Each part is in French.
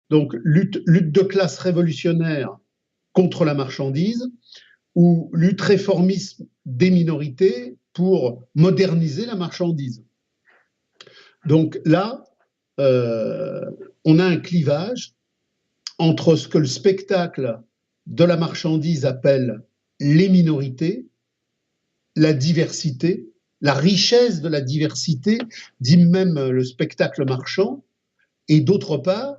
Donc, lutte de classe révolutionnaire contre la marchandise ou lutte réformiste des minorités pour moderniser la marchandise. Donc là, on a un clivage entre ce que le spectacle de la marchandise appelle les minorités, la diversité, la richesse de la diversité, dit même le spectacle marchand, et d'autre part,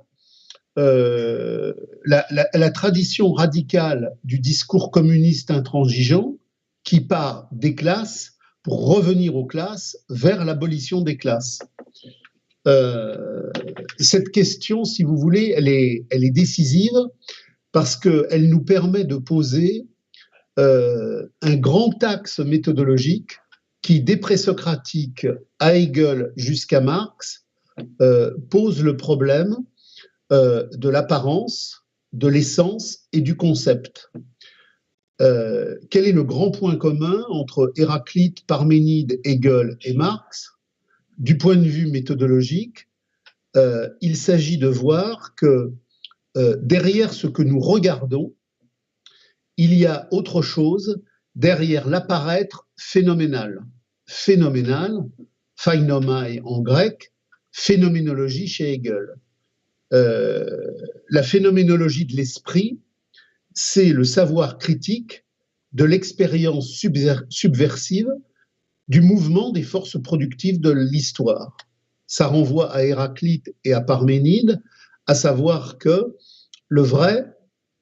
la tradition radicale du discours communiste intransigeant qui part des classes pour revenir aux classes vers l'abolition des classes. Cette question, si vous voulez, elle est décisive parce qu'elle nous permet de poser un grand axe méthodologique qui, des présocratiques à Hegel jusqu'à Marx, pose le problème de l'apparence, de l'essence et du concept. Quel est le grand point commun entre Héraclite, Parménide, Hegel et Marx? Du point de vue méthodologique, il s'agit de voir que derrière ce que nous regardons, il y a autre chose derrière l'apparaître phénoménal. Phénoménal, phainomai en grec, phénoménologie chez Hegel. La phénoménologie de l'esprit, c'est le savoir critique de l'expérience subversive du mouvement des forces productives de l'histoire. Ça renvoie à Héraclite et à Parménide, à savoir que le vrai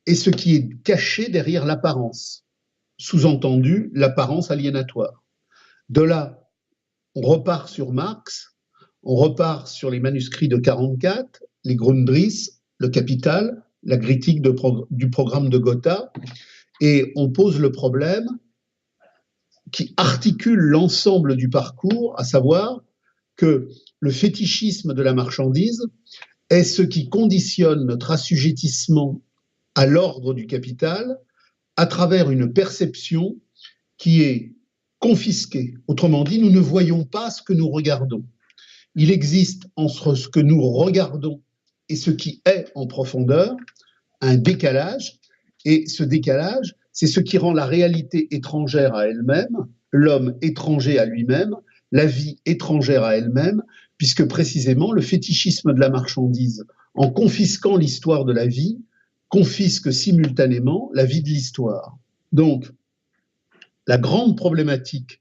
est ce qui est caché derrière l'apparence, sous-entendu l'apparence aliénatoire. De là, on repart sur Marx, on repart sur les manuscrits de 1944, les Grundrisse, le Capital, la critique du programme de Gotha, et on pose le problème qui articule l'ensemble du parcours, à savoir que le fétichisme de la marchandise est ce qui conditionne notre assujettissement à l'ordre du capital à travers une perception qui est confisquée. Autrement dit, nous ne voyons pas ce que nous regardons. Il existe entre ce que nous regardons et ce qui est en profondeur un décalage, et ce décalage, c'est ce qui rend la réalité étrangère à elle-même, l'homme étranger à lui-même, la vie étrangère à elle-même, puisque précisément le fétichisme de la marchandise, en confisquant l'histoire de la vie, confisque simultanément la vie de l'histoire. Donc, la grande problématique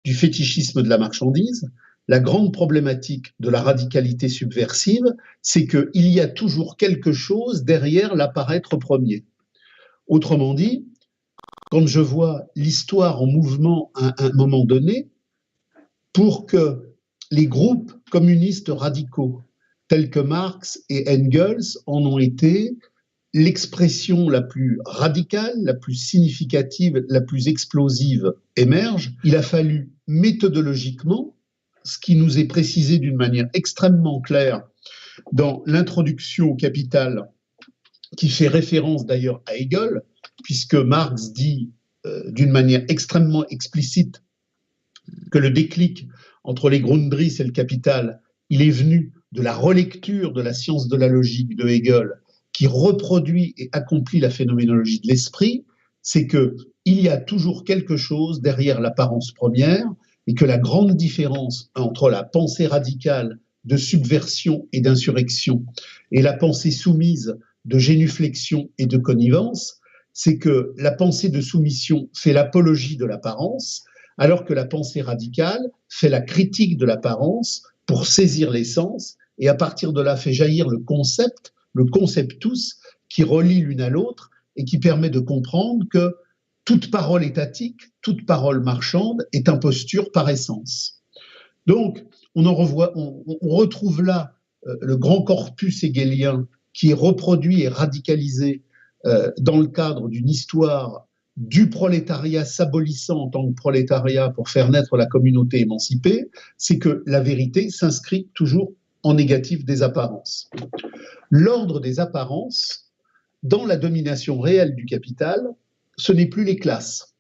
du fétichisme de la marchandise, la grande problématique de la radicalité subversive, c'est qu'il y a toujours quelque chose derrière l'apparaître premier. Autrement dit, quand je vois l'histoire en mouvement à un moment donné, pour que les groupes communistes radicaux, tels que Marx et Engels, en ont été l'expression la plus radicale, la plus significative, la plus explosive émerge, il a fallu méthodologiquement, ce qui nous est précisé d'une manière extrêmement claire dans l'introduction au Capital, qui fait référence d'ailleurs à Hegel, puisque Marx dit d'une manière extrêmement explicite que le déclic entre les Grundrisse et le Capital, il est venu de la relecture de la science de la logique de Hegel, qui reproduit et accomplit la phénoménologie de l'esprit, c'est qu'il y a toujours quelque chose derrière l'apparence première, et que la grande différence entre la pensée radicale de subversion et d'insurrection et la pensée soumise de génuflexion et de connivence, c'est que la pensée de soumission fait l'apologie de l'apparence, alors que la pensée radicale fait la critique de l'apparence pour saisir l'essence, et à partir de là fait jaillir le conceptus, qui relie l'une à l'autre et qui permet de comprendre que toute parole étatique, toute parole marchande est imposture par essence. Donc, on retrouve là le grand corpus hegelien qui est reproduit et radicalisé dans le cadre d'une histoire du prolétariat s'abolissant en tant que prolétariat pour faire naître la communauté émancipée, c'est que la vérité s'inscrit toujours en négatif des apparences. L'ordre des apparences, dans la domination réelle du capital, ce n'est plus les classes,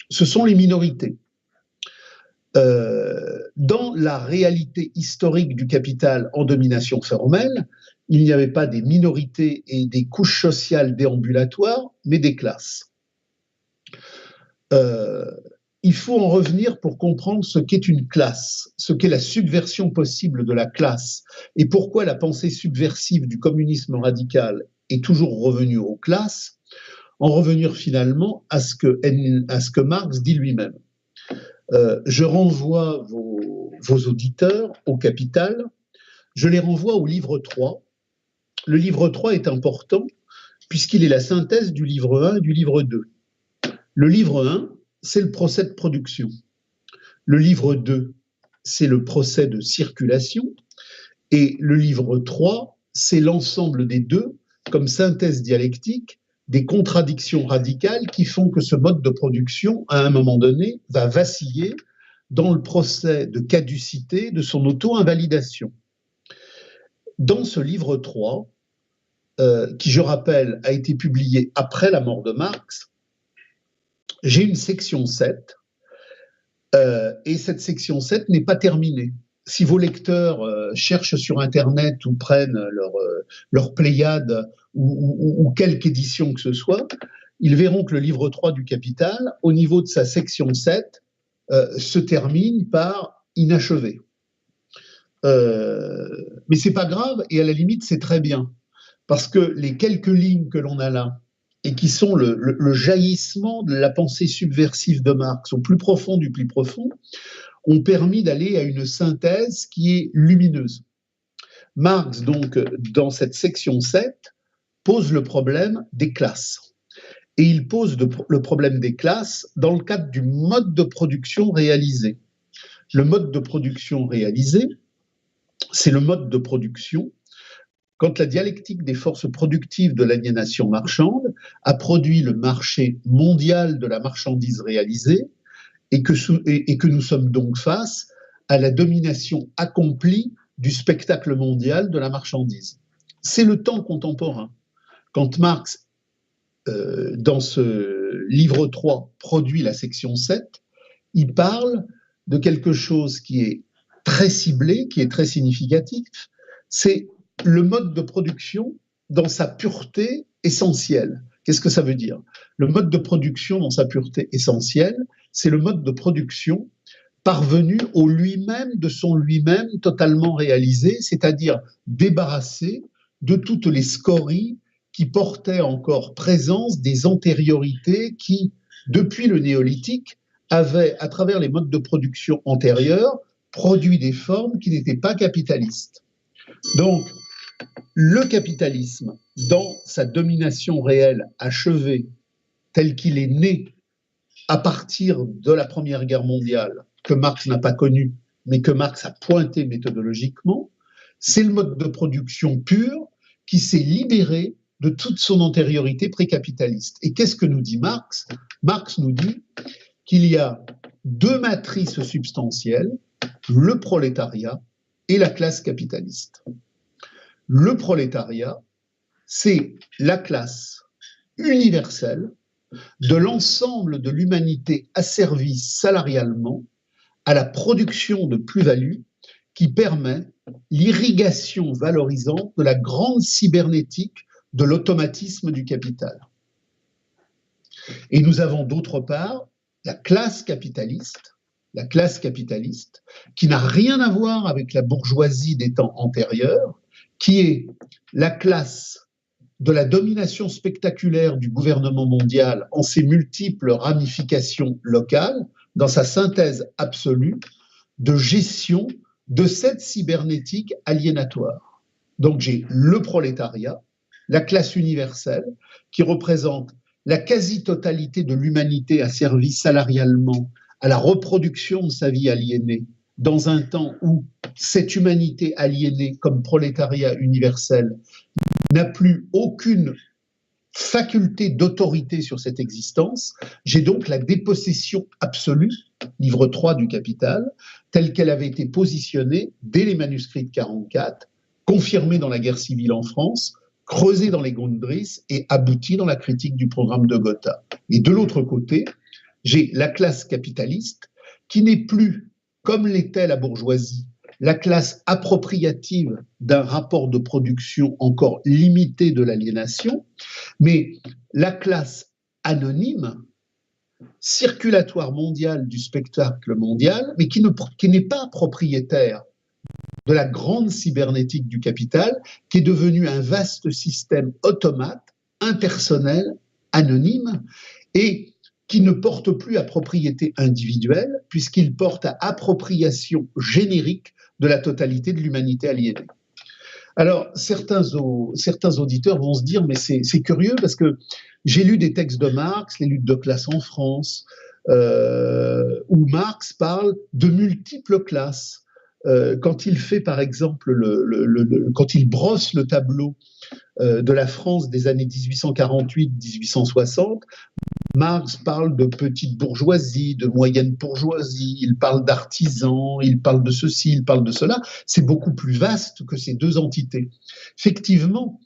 ce sont les minorités. Dans la réalité historique du capital en domination formelle, il n'y avait pas des minorités et des couches sociales déambulatoires, mais des classes. Il faut en revenir pour comprendre ce qu'est une classe, ce qu'est la subversion possible de la classe, et pourquoi la pensée subversive du communisme radical est toujours revenue aux classes, en revenir finalement à ce que Marx dit lui-même. Je renvoie vos auditeurs au Capital, je les renvoie au livre 3. Le livre 3 est important puisqu'il est la synthèse du livre 1 et du livre 2. Le livre 1, c'est le procès de production. Le livre 2, c'est le procès de circulation. Et le livre 3, c'est l'ensemble des deux comme synthèse dialectique des contradictions radicales qui font que ce mode de production, à un moment donné, va vaciller dans le procès de caducité de son auto-invalidation. Dans ce livre 3, qui, je rappelle, a été publié après la mort de Marx, j'ai une section 7, et cette section 7 n'est pas terminée. Si vos lecteurs cherchent sur Internet ou prennent leur Pléiade ou quelque édition que ce soit, ils verront que le livre 3 du Capital, au niveau de sa section 7, se termine par inachevé. Mais c'est pas grave, et à la limite, c'est très bien. Parce que les quelques lignes que l'on a là, et qui sont le jaillissement de la pensée subversive de Marx, au plus profond du plus profond, ont permis d'aller à une synthèse qui est lumineuse. Marx, donc, dans cette section 7, pose le problème des classes. Et il pose le problème des classes dans le cadre du mode de production réalisé. Le mode de production réalisé, c'est le mode de production quand la dialectique des forces productives de l'aliénation marchande a produit le marché mondial de la marchandise réalisée et que nous sommes donc face à la domination accomplie du spectacle mondial de la marchandise. C'est le temps contemporain. Quand Marx, dans ce livre 3, produit la section 7, il parle de quelque chose qui est très ciblé, qui est très significatif, c'est le mode de production dans sa pureté essentielle. Qu'est-ce que ça veut dire? Le mode de production dans sa pureté essentielle, c'est le mode de production parvenu au lui-même de son lui-même totalement réalisé, c'est-à-dire débarrassé de toutes les scories qui portaient encore présence des antériorités qui, depuis le néolithique, avaient, à travers les modes de production antérieurs, produit des formes qui n'étaient pas capitalistes. Donc, le capitalisme, dans sa domination réelle achevée, tel qu'il est né à partir de la Première Guerre mondiale, que Marx n'a pas connu, mais que Marx a pointé méthodologiquement, c'est le mode de production pur qui s'est libéré de toute son antériorité précapitaliste. Et qu'est-ce que nous dit Marx? Marx nous dit qu'il y a deux matrices substantielles, le prolétariat et la classe capitaliste. Le prolétariat, c'est la classe universelle de l'ensemble de l'humanité asservie salarialement à la production de plus-value qui permet l'irrigation valorisante de la grande cybernétique de l'automatisme du capital. Et nous avons d'autre part la classe capitaliste, qui n'a rien à voir avec la bourgeoisie des temps antérieurs, qui est la classe de la domination spectaculaire du gouvernement mondial en ses multiples ramifications locales, dans sa synthèse absolue de gestion de cette cybernétique aliénatoire. Donc j'ai le prolétariat, la classe universelle, qui représente la quasi-totalité de l'humanité asservie salarialement à la reproduction de sa vie aliénée, dans un temps où cette humanité aliénée comme prolétariat universel n'a plus aucune faculté d'autorité sur cette existence. J'ai donc la dépossession absolue, livre 3 du Capital, telle qu'elle avait été positionnée dès les manuscrits de 1944, confirmée dans la guerre civile en France, creusée dans les Grundrisse et aboutie dans la critique du programme de Gotha. Et de l'autre côté, j'ai la classe capitaliste qui n'est plus, comme l'était la bourgeoisie, la classe appropriative d'un rapport de production encore limité de l'aliénation, mais la classe anonyme, circulatoire mondiale du spectacle mondial, mais qui n'est pas propriétaire de la grande cybernétique du capital, qui est devenue un vaste système automate, impersonnel, anonyme, et qui ne porte plus à propriété individuelle, puisqu'il porte à appropriation générique de la totalité de l'humanité aliénée. Alors, certains auditeurs vont se dire, mais c'est curieux, parce que j'ai lu des textes de Marx, les luttes de classe en France, où Marx parle de multiples classes. Quand il fait, par exemple, quand il brosse le tableau de la France des années 1848-1860, Marx parle de petite bourgeoisie, de moyenne bourgeoisie, il parle d'artisans, il parle de ceci, il parle de cela. C'est beaucoup plus vaste que ces deux entités. Effectivement,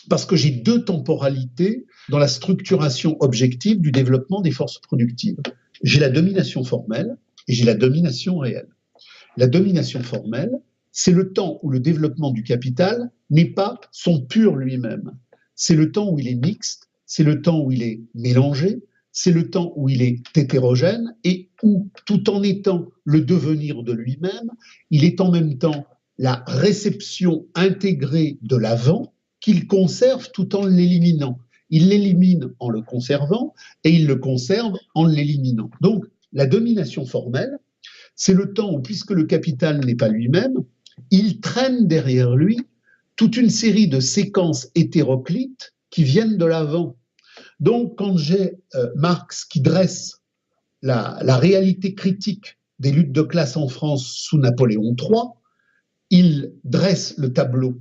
parce que j'ai deux temporalités dans la structuration objective du développement des forces productives. J'ai la domination formelle et j'ai la domination réelle. La domination formelle, c'est le temps où le développement du capital n'est pas son pur lui-même. C'est le temps où il est mixte, c'est le temps où il est mélangé, c'est le temps où il est hétérogène et où, tout en étant le devenir de lui-même, il est en même temps la réception intégrée de l'avant qu'il conserve tout en l'éliminant. Il l'élimine en le conservant et il le conserve en l'éliminant. Donc, la domination formelle, c'est le temps où, puisque le capital n'est pas lui-même, il traîne derrière lui toute une série de séquences hétéroclites qui viennent de l'avant. Donc, quand j'ai Marx qui dresse la réalité critique des luttes de classe en France sous Napoléon III, il dresse le tableau,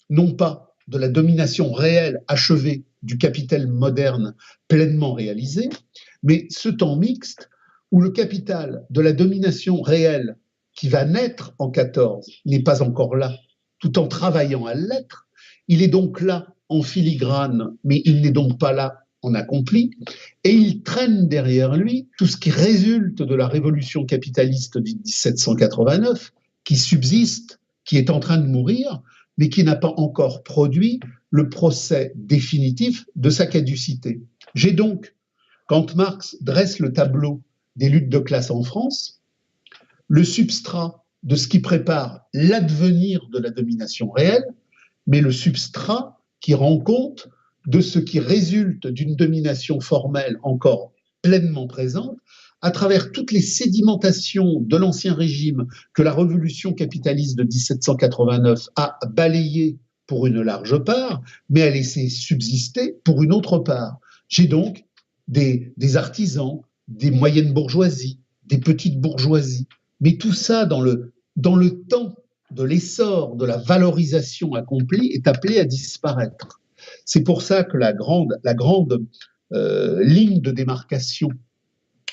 non pas de la domination réelle achevée du capital moderne pleinement réalisé, mais ce temps mixte où le capital de la domination réelle qui va naître en 14 n'est pas encore là, tout en travaillant à l'être. Il est donc là en filigrane, mais il n'est donc pas là en accompli, et il traîne derrière lui tout ce qui résulte de la révolution capitaliste de 1789, qui subsiste, qui est en train de mourir, mais qui n'a pas encore produit le procès définitif de sa caducité. J'ai donc, quand Marx dresse le tableau des luttes de classe en France, le substrat de ce qui prépare l'advenir de la domination réelle, mais le substrat qui rend compte de ce qui résulte d'une domination formelle encore pleinement présente, à travers toutes les sédimentations de l'Ancien Régime que la révolution capitaliste de 1789 a balayées pour une large part, mais a laissé subsister pour une autre part. J'ai donc des artisans, des moyennes bourgeoisies, des petites bourgeoisies, mais tout ça dans le temps de l'essor de la valorisation accomplie est appelé à disparaître. C'est pour ça que la grande ligne de démarcation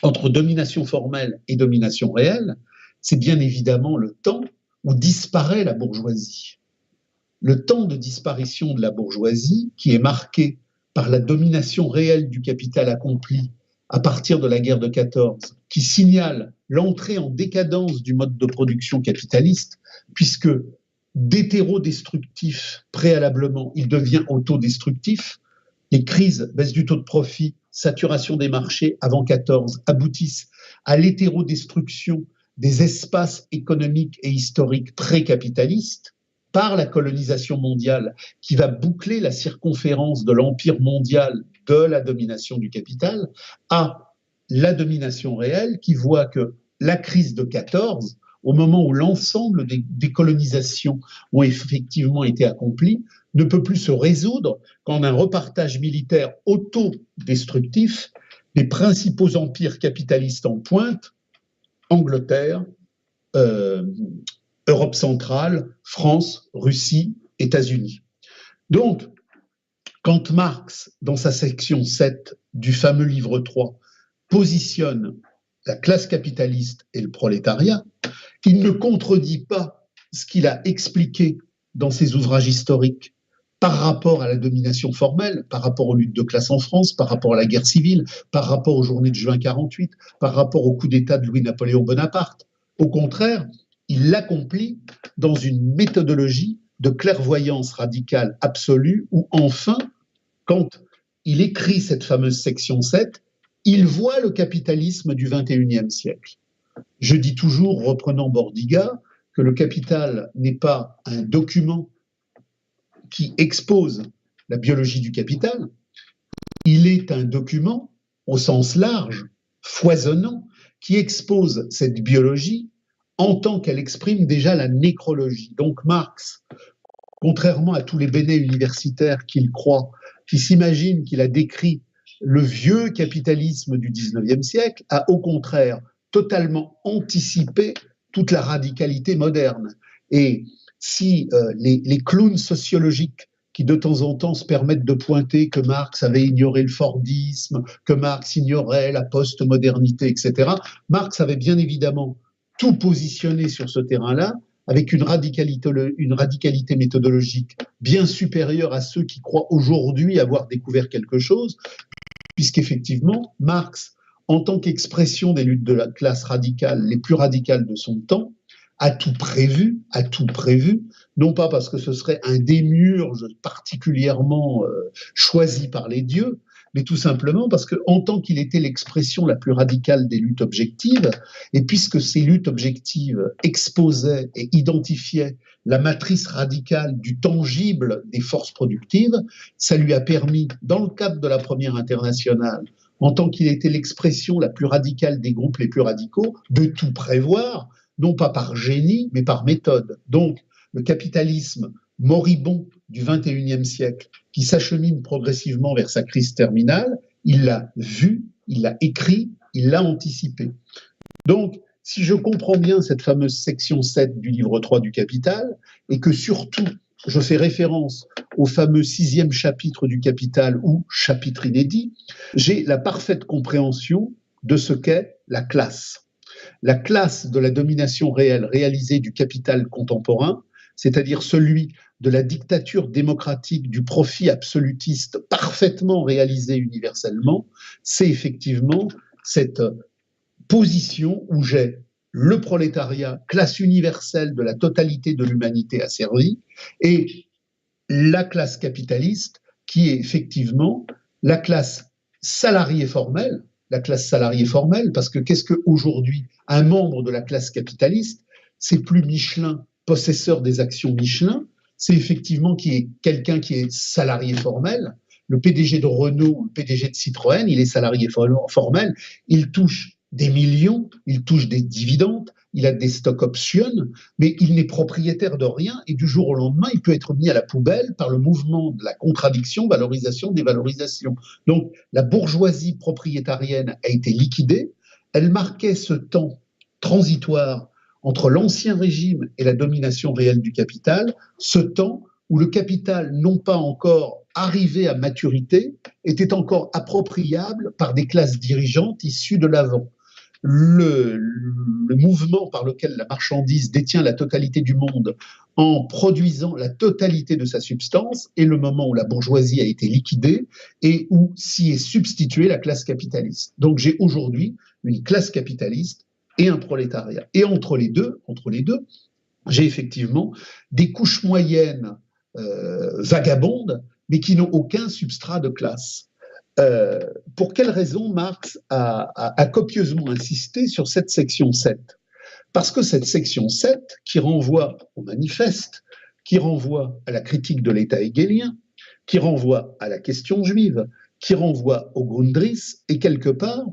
entre domination formelle et domination réelle, c'est bien évidemment le temps où disparaît la bourgeoisie. Le temps de disparition de la bourgeoisie, qui est marqué par la domination réelle du capital accompli à partir de la guerre de 14, qui signale l'entrée en décadence du mode de production capitaliste, puisque d'hétérodestructif préalablement, il devient autodestructif. Les crises, baisse du taux de profit, saturation des marchés avant 14 aboutissent à l'hétérodestruction des espaces économiques et historiques pré-capitalistes par la colonisation mondiale qui va boucler la circonférence de l'empire mondial de la domination du capital à la domination réelle qui voit que la crise de 14, au moment où l'ensemble des colonisations ont effectivement été accomplies, ne peut plus se résoudre qu'en un repartage militaire autodestructif des principaux empires capitalistes en pointe, Angleterre, Europe centrale, France, Russie, États-Unis. Donc, quand Marx, dans sa section 7 du fameux livre 3, positionne la classe capitaliste et le prolétariat, il ne contredit pas ce qu'il a expliqué dans ses ouvrages historiques par rapport à la domination formelle, par rapport aux luttes de classe en France, par rapport à la guerre civile, par rapport aux journées de juin 48, par rapport au coup d'État de Louis-Napoléon Bonaparte. Au contraire, il l'accomplit dans une méthodologie de clairvoyance radicale absolue où enfin, quand il écrit cette fameuse section 7, il voit le capitalisme du XXIe siècle. Je dis toujours, reprenant Bordiga, que le Capital n'est pas un document qui expose la biologie du capital, il est un document au sens large, foisonnant, qui expose cette biologie en tant qu'elle exprime déjà la nécrologie. Donc Marx, contrairement à tous les bénets universitaires qu'il croit, qui s'imaginent qu'il a décrit le vieux capitalisme du XIXe siècle, a au contraire totalement anticipé toute la radicalité moderne. Et si les clowns sociologiques qui de temps en temps se permettent de pointer que Marx avait ignoré le Fordisme, que Marx ignorait la post-modernité, etc., Marx avait bien évidemment tout positionné sur ce terrain-là, avec une radicalité méthodologique bien supérieure à ceux qui croient aujourd'hui avoir découvert quelque chose, puisqu'effectivement, Marx, en tant qu'expression des luttes de la classe radicale, les plus radicales de son temps, a tout prévu, non pas parce que ce serait un démiurge particulièrement choisi par les dieux, mais tout simplement parce qu'en tant qu'il était l'expression la plus radicale des luttes objectives, et puisque ces luttes objectives exposaient et identifiaient la matrice radicale du tangible des forces productives, ça lui a permis, dans le cadre de la Première Internationale, en tant qu'il était l'expression la plus radicale des groupes les plus radicaux, de tout prévoir, non pas par génie, mais par méthode. Donc, le capitalisme moribond du XXIe siècle, qui s'achemine progressivement vers sa crise terminale, il l'a vu, il l'a écrit, il l'a anticipé. Donc, si je comprends bien cette fameuse section 7 du livre 3 du Capital, et que surtout, je fais référence au fameux 6e chapitre du Capital, ou chapitre inédit, j'ai la parfaite compréhension de ce qu'est la classe. La classe de la domination réelle réalisée du capital contemporain, c'est-à-dire celui de la dictature démocratique du profit absolutiste parfaitement réalisé universellement, c'est effectivement cette position où j'ai le prolétariat, classe universelle de la totalité de l'humanité asservie, et la classe capitaliste qui est effectivement la classe salariée formelle, parce que qu'est-ce qu'aujourd'hui un membre de la classe capitaliste, c'est plus Michelin, possesseur des actions Michelin, c'est effectivement quelqu'un qui est salarié formel. Le PDG de Renault, le PDG de Citroën, il est salarié formel, il touche des millions, il touche des dividendes, il a des stock options, mais il n'est propriétaire de rien et du jour au lendemain, il peut être mis à la poubelle par le mouvement de la contradiction, valorisation, dévalorisation. Donc, la bourgeoisie propriétarienne a été liquidée, elle marquait ce temps transitoire entre l'ancien régime et la domination réelle du capital, ce temps où le capital, non pas encore arrivé à maturité, était encore appropriable par des classes dirigeantes issues de l'avant. Le mouvement par lequel la marchandise détient la totalité du monde en produisant la totalité de sa substance est le moment où la bourgeoisie a été liquidée et où s'y est substituée la classe capitaliste. Donc j'ai aujourd'hui une classe capitaliste et un prolétariat. Et entre les deux, j'ai effectivement des couches moyennes vagabondes, mais qui n'ont aucun substrat de classe. Pour quelle raison Marx a copieusement insisté sur cette section 7 ? Parce que cette section 7, qui renvoie au manifeste, qui renvoie à la critique de l'État hegelien, qui renvoie à la question juive, qui renvoie au Grundrisse, est quelque part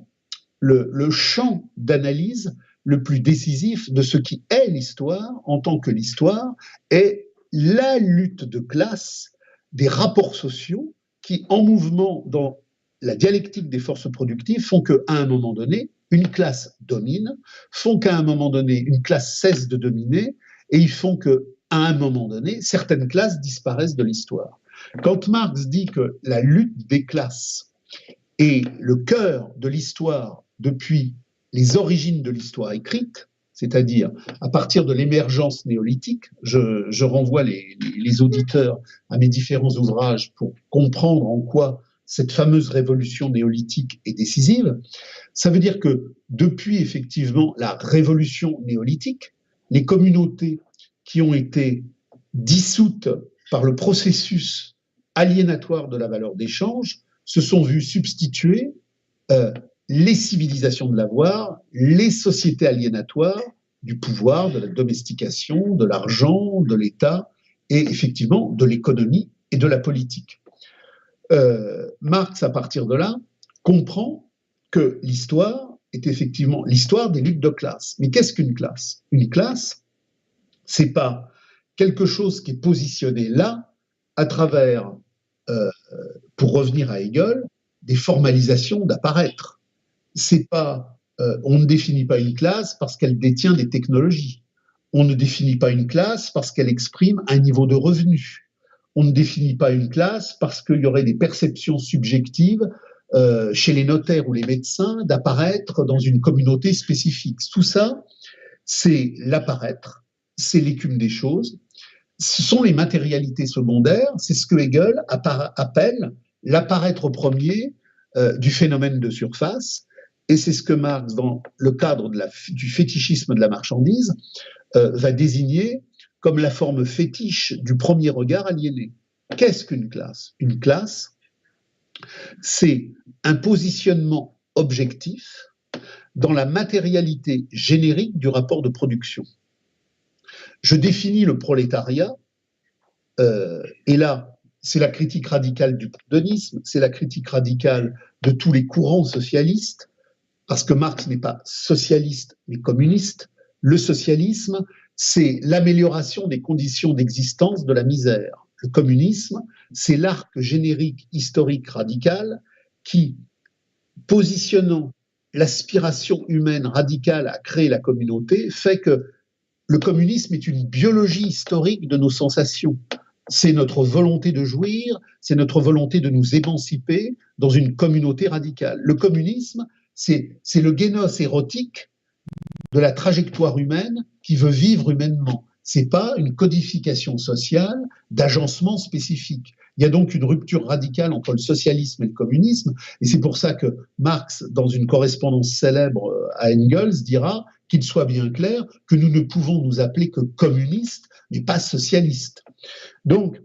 le champ d'analyse le plus décisif de ce qui est l'histoire, en tant que l'histoire est la lutte de classe des rapports sociaux qui, en mouvement dans la dialectique des forces productives, font qu'à un moment donné, une classe domine, font qu'à un moment donné, une classe cesse de dominer, et ils font qu'à un moment donné, certaines classes disparaissent de l'histoire. Quand Marx dit que la lutte des classes est le cœur de l'histoire depuis les origines de l'histoire écrite, c'est-à-dire à partir de l'émergence néolithique, je renvoie les auditeurs à mes différents ouvrages pour comprendre en quoi cette fameuse révolution néolithique est décisive, ça veut dire que depuis effectivement la révolution néolithique, les communautés qui ont été dissoutes par le processus aliénatoire de la valeur d'échange se sont vues substituer les civilisations de l'avoir, les sociétés aliénatoires du pouvoir, de la domestication, de l'argent, de l'État et effectivement de l'économie et de la politique. Marx, à partir de là, comprend que l'histoire est effectivement l'histoire des luttes de classe. Mais qu'est-ce qu'une classe? Une classe, c'est pas quelque chose qui est positionné là à travers, pour revenir à Hegel, des formalisations d'apparaître. C'est pas, on ne définit pas une classe parce qu'elle détient des technologies. On ne définit pas une classe parce qu'elle exprime un niveau de revenu. On ne définit pas une classe parce qu'il y aurait des perceptions subjectives chez les notaires ou les médecins d'apparaître dans une communauté spécifique. Tout ça, c'est l'apparaître, c'est l'écume des choses. Ce sont les matérialités secondaires, c'est ce que Hegel appelle l'apparaître premier du phénomène de surface, et c'est ce que Marx, dans le cadre du fétichisme de la marchandise, va désigner comme la forme fétiche du premier regard aliéné. Qu'est-ce qu'une classe? Une classe, c'est un positionnement objectif dans la matérialité générique du rapport de production. Je définis le prolétariat, et là, c'est la critique radicale du proudhonisme, c'est la critique radicale de tous les courants socialistes, parce que Marx n'est pas socialiste, mais communiste. Le socialisme, c'est l'amélioration des conditions d'existence de la misère. Le communisme, c'est l'arc générique historique radical qui, positionnant l'aspiration humaine radicale à créer la communauté, fait que le communisme est une biologie historique de nos sensations. C'est notre volonté de jouir, c'est notre volonté de nous émanciper dans une communauté radicale. Le communisme, c'est le génos érotique de la trajectoire humaine qui veut vivre humainement. C'est pas une codification sociale d'agencement spécifique. Il y a donc une rupture radicale entre le socialisme et le communisme, et c'est pour ça que Marx, dans une correspondance célèbre à Engels, dira qu'il soit bien clair que nous ne pouvons nous appeler que communistes, mais pas socialistes. Donc,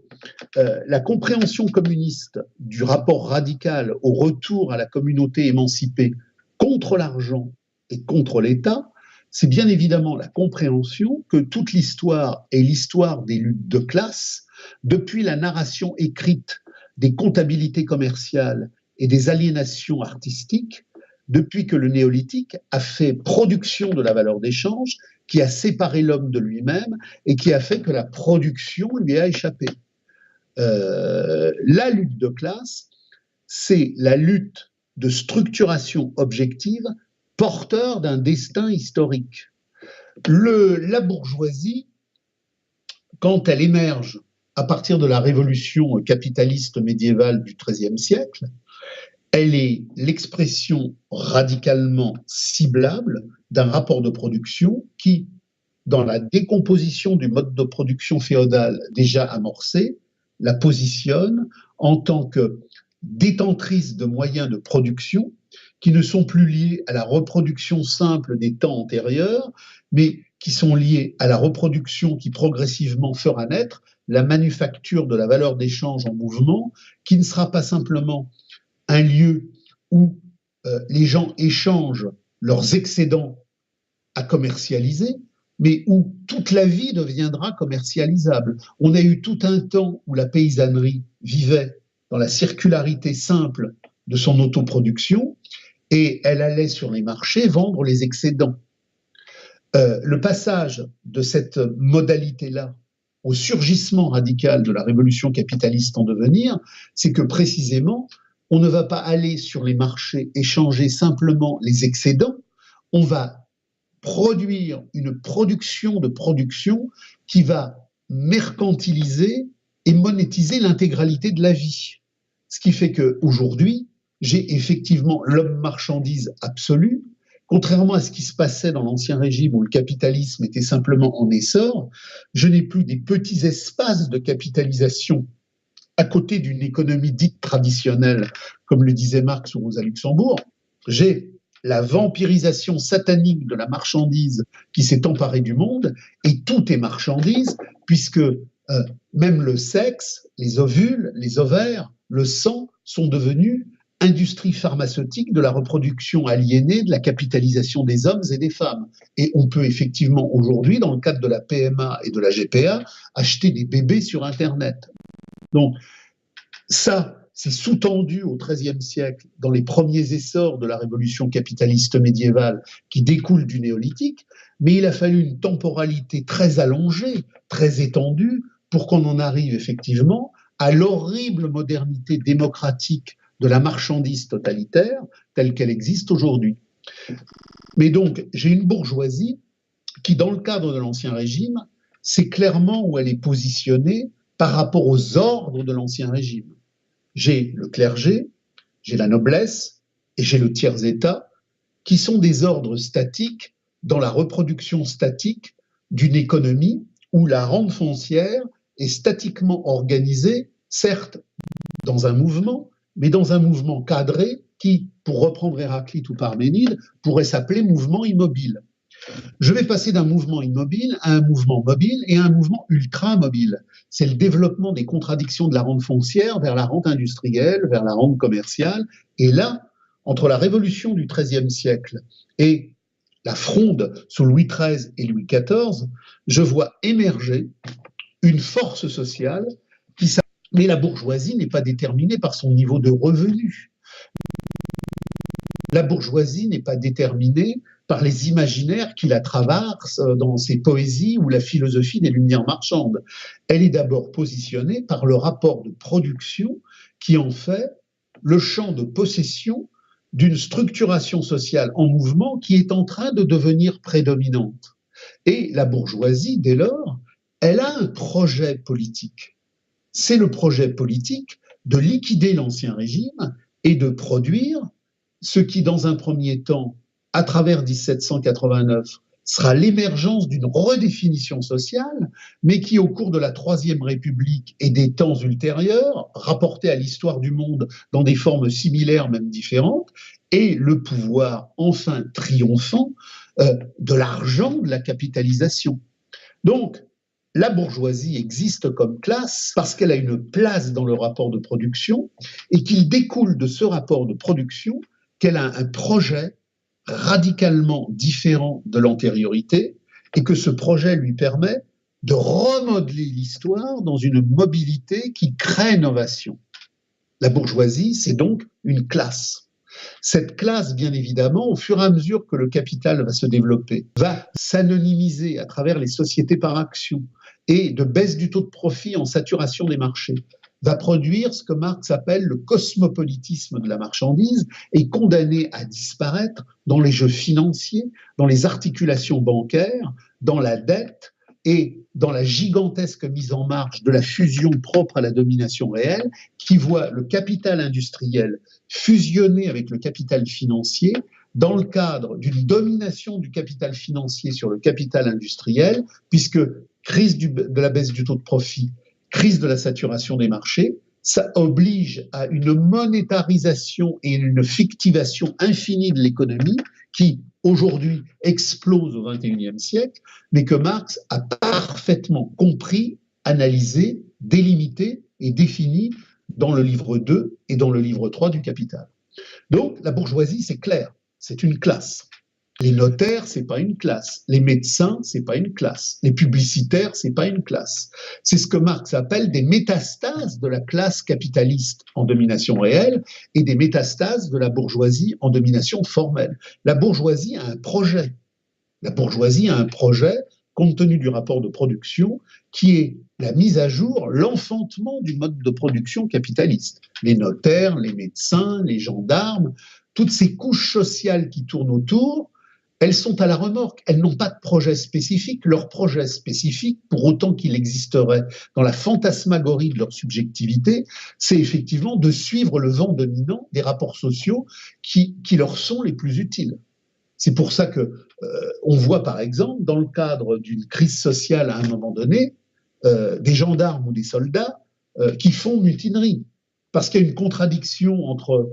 la compréhension communiste du rapport radical au retour à la communauté émancipée contre l'argent et contre l'État, c'est bien évidemment la compréhension que toute l'histoire est l'histoire des luttes de classe, depuis la narration écrite des comptabilités commerciales et des aliénations artistiques, depuis que le néolithique a fait production de la valeur d'échange, qui a séparé l'homme de lui-même et qui a fait que la production lui a échappé. La lutte de classe, c'est la lutte de structuration objective porteur d'un destin historique. La bourgeoisie, quand elle émerge à partir de la révolution capitaliste médiévale du XIIIe siècle, elle est l'expression radicalement ciblable d'un rapport de production qui, dans la décomposition du mode de production féodal déjà amorcé, la positionne en tant que détentrice de moyens de production qui ne sont plus liés à la reproduction simple des temps antérieurs, mais qui sont liés à la reproduction qui progressivement fera naître la manufacture de la valeur d'échange en mouvement, qui ne sera pas simplement un lieu où les gens échangent leurs excédents à commercialiser, mais où toute la vie deviendra commercialisable. On a eu tout un temps où la paysannerie vivait dans la circularité simple de son autoproduction et elle allait sur les marchés vendre les excédents. Le passage de cette modalité-là au surgissement radical de la révolution capitaliste en devenir, c'est que précisément, on ne va pas aller sur les marchés échanger simplement les excédents, on va produire une production de production qui va mercantiliser et monétiser l'intégralité de la vie. Ce qui fait qu'aujourd'hui, j'ai effectivement l'homme-marchandise absolu, contrairement à ce qui se passait dans l'Ancien Régime où le capitalisme était simplement en essor, je n'ai plus des petits espaces de capitalisation à côté d'une économie dite traditionnelle, comme le disait Marx ou Rosa Luxembourg. J'ai la vampirisation satanique de la marchandise qui s'est emparée du monde, et tout est marchandise, puisque même le sexe, les ovules, les ovaires, le sang sont devenus industrie pharmaceutique de la reproduction aliénée, de la capitalisation des hommes et des femmes. Et on peut effectivement aujourd'hui, dans le cadre de la PMA et de la GPA, acheter des bébés sur Internet. Donc ça, c'est sous-tendu au XIIIe siècle, dans les premiers essors de la révolution capitaliste médiévale qui découle du néolithique, mais il a fallu une temporalité très allongée, très étendue, pour qu'on en arrive effectivement à l'horrible modernité démocratique de la marchandise totalitaire telle qu'elle existe aujourd'hui. Mais donc, j'ai une bourgeoisie qui, dans le cadre de l'Ancien Régime, c'est clairement où elle est positionnée par rapport aux ordres de l'Ancien Régime. J'ai le clergé, j'ai la noblesse et j'ai le tiers-état, qui sont des ordres statiques dans la reproduction statique d'une économie où la rente foncière est statiquement organisée, certes dans un mouvement, mais dans un mouvement cadré qui, pour reprendre Héraclite ou Parménide, pourrait s'appeler mouvement immobile. Je vais passer d'un mouvement immobile à un mouvement mobile et à un mouvement ultra-mobile. C'est le développement des contradictions de la rente foncière vers la rente industrielle, vers la rente commerciale. Et là, entre la révolution du XIIIe siècle et la fronde sous Louis XIII et Louis XIV, je vois émerger une force sociale qui s'appelle... Mais la bourgeoisie n'est pas déterminée par son niveau de revenu. La bourgeoisie n'est pas déterminée par les imaginaires qui la traversent dans ses poésies ou la philosophie des Lumières marchandes. Elle est d'abord positionnée par le rapport de production qui en fait le champ de possession d'une structuration sociale en mouvement qui est en train de devenir prédominante. Et la bourgeoisie, dès lors, elle a un projet politique. C'est le projet politique de liquider l'Ancien Régime et de produire ce qui, dans un premier temps, à travers 1789, sera l'émergence d'une redéfinition sociale, mais qui, au cours de la Troisième République et des temps ultérieurs, rapportée à l'histoire du monde dans des formes similaires, même différentes, et le pouvoir enfin triomphant de l'argent, de la capitalisation. Donc, la bourgeoisie existe comme classe parce qu'elle a une place dans le rapport de production et qu'il découle de ce rapport de production qu'elle a un projet radicalement différent de l'antériorité et que ce projet lui permet de remodeler l'histoire dans une mobilité qui crée innovation. La bourgeoisie, c'est donc une classe. Cette classe, bien évidemment, au fur et à mesure que le capital va se développer, va s'anonymiser à travers les sociétés par action et de baisse du taux de profit en saturation des marchés, va produire ce que Marx appelle le cosmopolitisme de la marchandise et condamné à disparaître dans les jeux financiers, dans les articulations bancaires, dans la dette et dans la gigantesque mise en marche de la fusion propre à la domination réelle qui voit le capital industriel fusionner avec le capital financier dans le cadre d'une domination du capital financier sur le capital industriel, puisque crise de la baisse du taux de profit, crise de la saturation des marchés, ça oblige à une monétarisation et une fictivation infinie de l'économie qui, aujourd'hui, explose au XXIe siècle, mais que Marx a parfaitement compris, analysé, délimité et défini dans le livre 2 et dans le livre 3 du Capital. Donc, la bourgeoisie, c'est clair, c'est une classe. Les notaires, c'est pas une classe. Les médecins, c'est pas une classe. Les publicitaires, c'est pas une classe. C'est ce que Marx appelle des métastases de la classe capitaliste en domination réelle et des métastases de la bourgeoisie en domination formelle. La bourgeoisie a un projet. La bourgeoisie a un projet compte tenu du rapport de production qui est la mise à jour, l'enfantement du mode de production capitaliste. Les notaires, les médecins, les gendarmes, toutes ces couches sociales qui tournent autour, elles sont à la remorque, elles n'ont pas de projet spécifique. Leur projet spécifique, pour autant qu'il existerait dans la fantasmagorie de leur subjectivité, c'est effectivement de suivre le vent dominant des rapports sociaux qui leur sont les plus utiles. C'est pour ça que on voit par exemple, dans le cadre d'une crise sociale à un moment donné, des gendarmes ou des soldats qui font mutinerie, parce qu'il y a une contradiction entre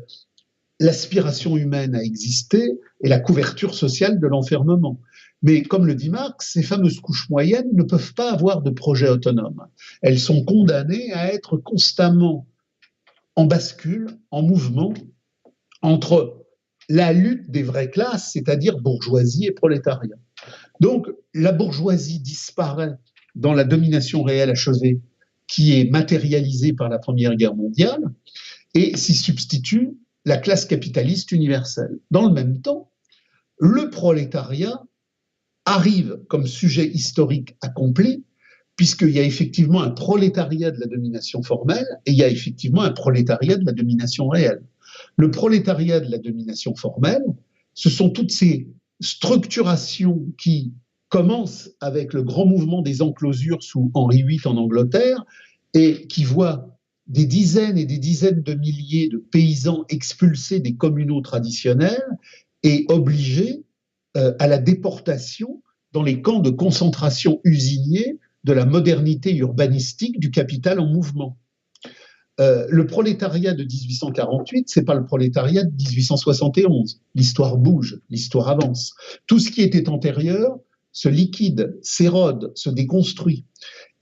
l'aspiration humaine à exister et la couverture sociale de l'enfermement. Mais comme le dit Marx, ces fameuses couches moyennes ne peuvent pas avoir de projet autonome. Elles sont condamnées à être constamment en bascule, en mouvement, entre la lutte des vraies classes, c'est-à-dire bourgeoisie et prolétariat. Donc, la bourgeoisie disparaît dans la domination réelle achevée qui est matérialisée par la Première Guerre mondiale et s'y substitue la classe capitaliste universelle. Dans le même temps, le prolétariat arrive comme sujet historique accompli, puisqu'il y a effectivement un prolétariat de la domination formelle et il y a effectivement un prolétariat de la domination réelle. Le prolétariat de la domination formelle, ce sont toutes ces structurations qui commencent avec le grand mouvement des enclosures sous Henri VIII en Angleterre et qui voient des dizaines et des dizaines de milliers de paysans expulsés des communaux traditionnels et obligés à la déportation dans les camps de concentration usiniers de la modernité urbanistique du capital en mouvement. Le prolétariat de 1848, c'est pas le prolétariat de 1871. L'histoire bouge, l'histoire avance. Tout ce qui était antérieur se liquide, s'érode, se déconstruit.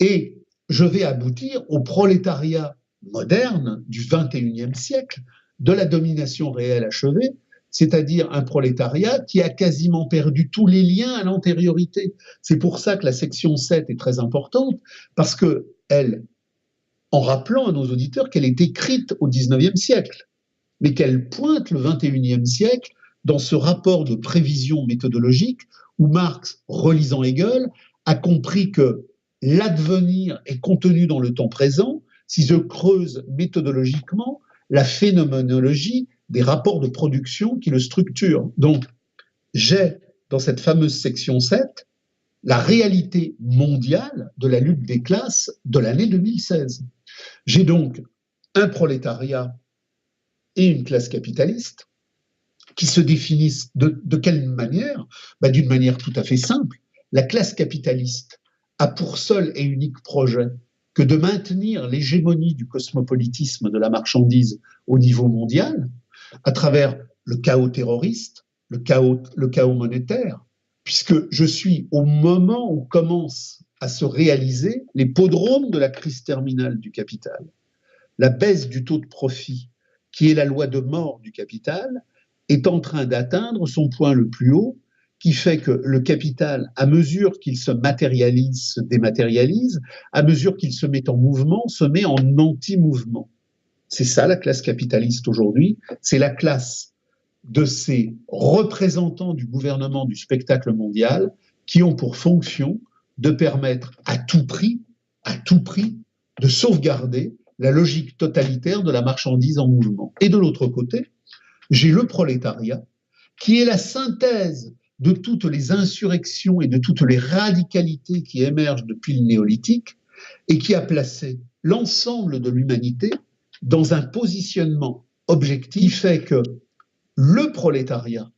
Et je vais aboutir au prolétariat moderne du XXIe siècle, de la domination réelle achevée, c'est-à-dire un prolétariat qui a quasiment perdu tous les liens à l'antériorité. C'est pour ça que la section 7 est très importante, parce qu'elle, en rappelant à nos auditeurs qu'elle est écrite au XIXe siècle, mais qu'elle pointe le XXIe siècle dans ce rapport de prévision méthodologique où Marx, relisant Hegel, a compris que l'advenir est contenu dans le temps présent si je creuse méthodologiquement la phénoménologie des rapports de production qui le structurent. Donc, j'ai dans cette fameuse section 7 la réalité mondiale de la lutte des classes de l'année 2016. J'ai donc un prolétariat et une classe capitaliste qui se définissent de quelle manière? D'une manière tout à fait simple. La classe capitaliste a pour seul et unique projet que de maintenir l'hégémonie du cosmopolitisme de la marchandise au niveau mondial à travers le chaos terroriste, le chaos monétaire, puisque je suis au moment où commencent à se réaliser les podromes de la crise terminale du capital. La baisse du taux de profit, qui est la loi de mort du capital, est en train d'atteindre son point le plus haut, qui fait que le capital, à mesure qu'il se matérialise, se dématérialise, à mesure qu'il se met en mouvement, se met en anti-mouvement. C'est ça la classe capitaliste aujourd'hui, c'est la classe de ces représentants du gouvernement du spectacle mondial qui ont pour fonction de permettre à tout prix, de sauvegarder la logique totalitaire de la marchandise en mouvement. Et de l'autre côté, j'ai le prolétariat qui est la synthèse de toutes les insurrections et de toutes les radicalités qui émergent depuis le néolithique et qui a placé l'ensemble de l'humanité dans un positionnement objectif qui fait que le prolétariat,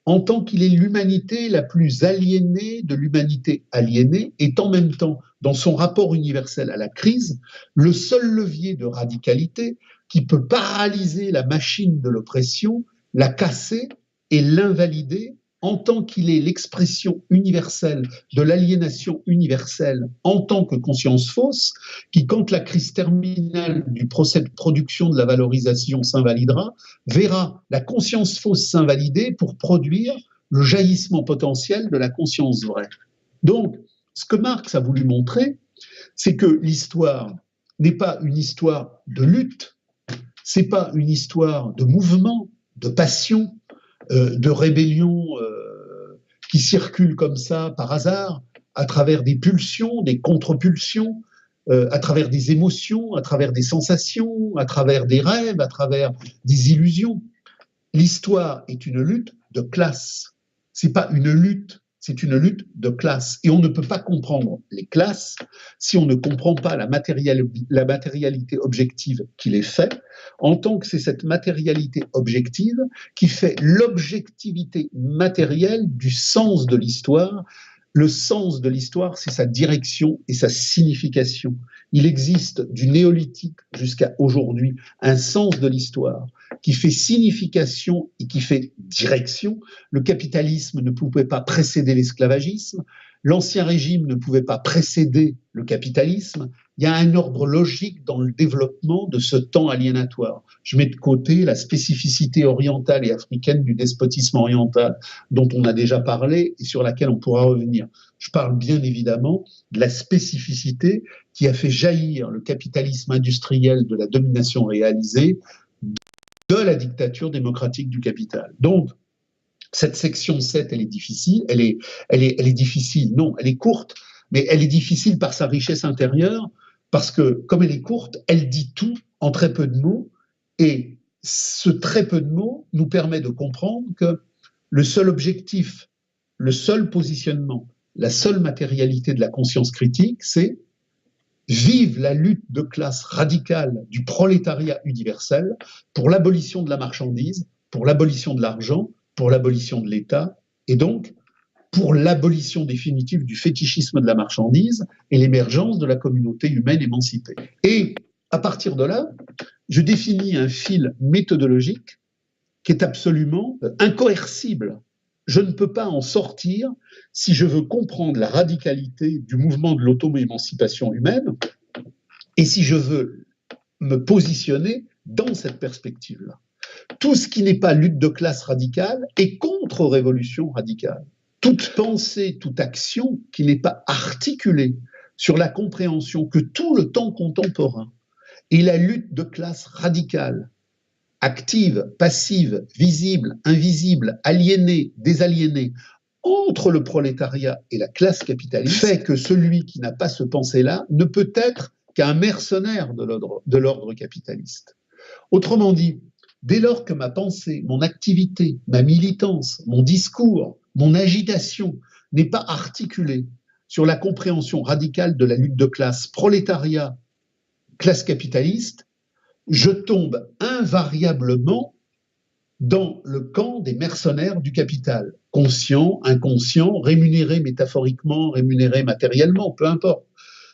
en tant qu'il est l'humanité la plus aliénée de l'humanité aliénée, est en même temps, dans son rapport universel à la crise, le seul levier de radicalité qui peut paralyser la machine de l'oppression, la casser et l'invalider en tant qu'il est l'expression universelle de l'aliénation universelle en tant que conscience fausse, qui, quand la crise terminale du procès de production de la valorisation s'invalidera, verra la conscience fausse s'invalider pour produire le jaillissement potentiel de la conscience vraie. Donc, ce que Marx a voulu montrer, c'est que l'histoire n'est pas une histoire de lutte, c'est pas une histoire de mouvement, de passion, de rébellion qui circulent comme ça par hasard, à travers des pulsions, des contre-pulsions, à travers des émotions, à travers des sensations, à travers des rêves, à travers des illusions. L'histoire est une lutte de classe. C'est pas une lutte, c'est une lutte de classe. Et on ne peut pas comprendre les classes si on ne comprend pas la matérialité objective qui les fait, en tant que c'est cette matérialité objective qui fait l'objectivité matérielle du sens de l'histoire. Le sens de l'histoire, c'est sa direction et sa signification. Il existe du néolithique jusqu'à aujourd'hui un sens de l'histoire qui fait signification et qui fait direction. Le capitalisme ne pouvait pas précéder l'esclavagisme, l'ancien régime ne pouvait pas précéder le capitalisme. Il y a un ordre logique dans le développement de ce temps aliénatoire. Je mets de côté la spécificité orientale et africaine du despotisme oriental, dont on a déjà parlé et sur laquelle on pourra revenir. Je parle bien évidemment de la spécificité qui a fait jaillir le capitalisme industriel de la domination réalisée de la dictature démocratique du capital. Donc, cette section 7, elle est difficile, elle est difficile, non, elle est courte, mais elle est difficile par sa richesse intérieure, parce que, comme elle est courte, elle dit tout en très peu de mots, et ce très peu de mots nous permet de comprendre que le seul objectif, le seul positionnement, la seule matérialité de la conscience critique, c'est vive la lutte de classe radicale du prolétariat universel pour l'abolition de la marchandise, pour l'abolition de l'argent, pour l'abolition de l'État, et donc pour l'abolition définitive du fétichisme de la marchandise et l'émergence de la communauté humaine émancipée. Et à partir de là, je définis un fil méthodologique qui est absolument incoercible. Je ne peux pas en sortir si je veux comprendre la radicalité du mouvement de l'auto-émancipation humaine et si je veux me positionner dans cette perspective-là. Tout ce qui n'est pas lutte de classe radicale est contre-révolution radicale. Toute pensée, toute action qui n'est pas articulée sur la compréhension que tout le temps contemporain est la lutte de classe radicale, active, passive, visible, invisible, aliénée, désaliénée, entre le prolétariat et la classe capitaliste, fait que celui qui n'a pas ce pensée-là ne peut être qu'un mercenaire de l'ordre capitaliste. Autrement dit, dès lors que ma pensée, mon activité, ma militance, mon discours, mon agitation n'est pas articulée sur la compréhension radicale de la lutte de classe prolétariat, classe capitaliste, je tombe invariablement dans le camp des mercenaires du capital, conscients, inconscients, rémunérés métaphoriquement, rémunérés matériellement, peu importe.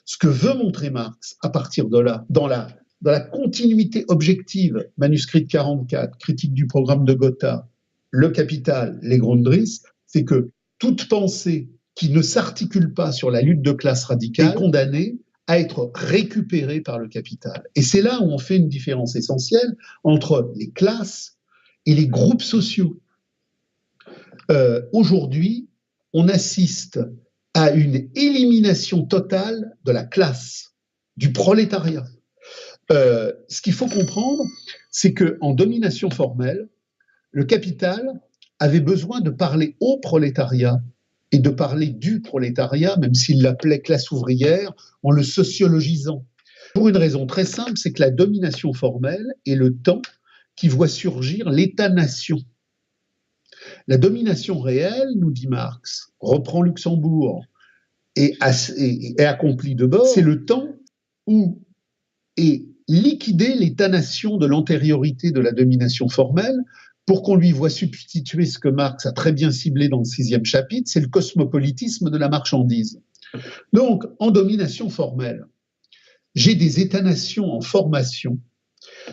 Ce que veut montrer Marx à partir de là, dans la continuité objective, manuscrit de 44, critique du programme de Gotha, le capital, les Grundrisse, c'est que toute pensée qui ne s'articule pas sur la lutte de classe radicale est condamnée à être récupérée par le capital. Et c'est là où on fait une différence essentielle entre les classes et les groupes sociaux. Aujourd'hui, on assiste à une élimination totale de la classe, du prolétariat. Ce qu'il faut comprendre, c'est qu'en domination formelle, le capital avait besoin de parler au prolétariat et de parler du prolétariat, même s'il l'appelait classe ouvrière, en le sociologisant. Pour une raison très simple, c'est que la domination formelle est le temps qui voit surgir l'État-nation. La domination réelle, nous dit Marx, reprend Luxembourg et accomplit de bord, c'est le temps où est liquidé l'État-nation de l'antériorité de la domination formelle pour qu'on lui voit substituer ce que Marx a très bien ciblé dans le 6e chapitre, c'est le cosmopolitisme de la marchandise. Donc, en domination formelle, j'ai des États-nations en formation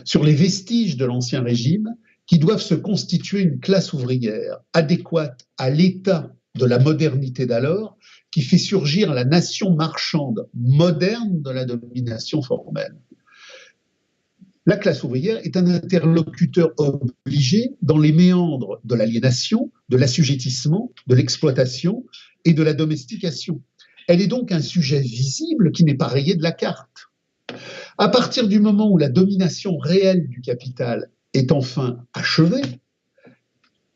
sur les vestiges de l'Ancien Régime qui doivent se constituer une classe ouvrière adéquate à l'état de la modernité d'alors qui fait surgir la nation marchande moderne de la domination formelle. La classe ouvrière est un interlocuteur obligé dans les méandres de l'aliénation, de l'assujettissement, de l'exploitation et de la domestication. Elle est donc un sujet visible qui n'est pas rayé de la carte. À partir du moment où la domination réelle du capital est enfin achevée,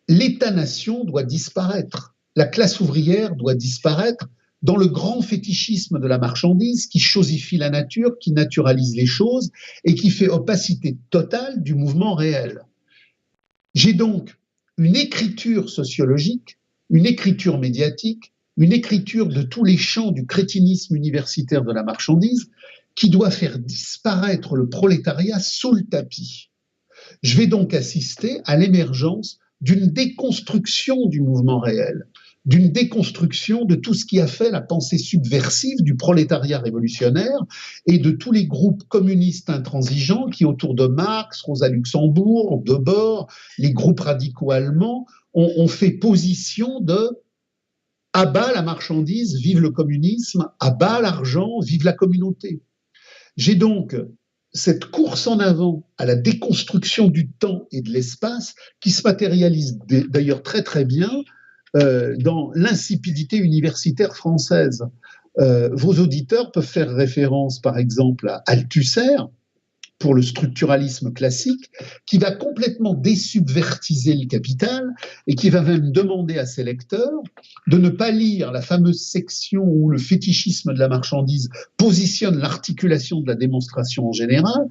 l'État-nation doit disparaître, la classe ouvrière doit disparaître dans le grand fétichisme de la marchandise qui chosifie la nature, qui naturalise les choses et qui fait opacité totale du mouvement réel. J'ai donc une écriture sociologique, une écriture médiatique, une écriture de tous les champs du crétinisme universitaire de la marchandise qui doit faire disparaître le prolétariat sous le tapis. Je vais donc assister à l'émergence d'une déconstruction du mouvement réel, d'une déconstruction de tout ce qui a fait la pensée subversive du prolétariat révolutionnaire et de tous les groupes communistes intransigeants qui, autour de Marx, Rosa Luxembourg, Debord, les groupes radicaux allemands, ont fait position de à bas la marchandise, vive le communisme, à bas l'argent, vive la communauté. J'ai donc cette course en avant à la déconstruction du temps et de l'espace qui se matérialise d'ailleurs très très bien dans l'insipidité universitaire française. Vos auditeurs peuvent faire référence par exemple à Althusser pour le structuralisme classique, qui va complètement désubvertiser le capital et qui va même demander à ses lecteurs de ne pas lire la fameuse section où le fétichisme de la marchandise positionne l'articulation de la démonstration en général,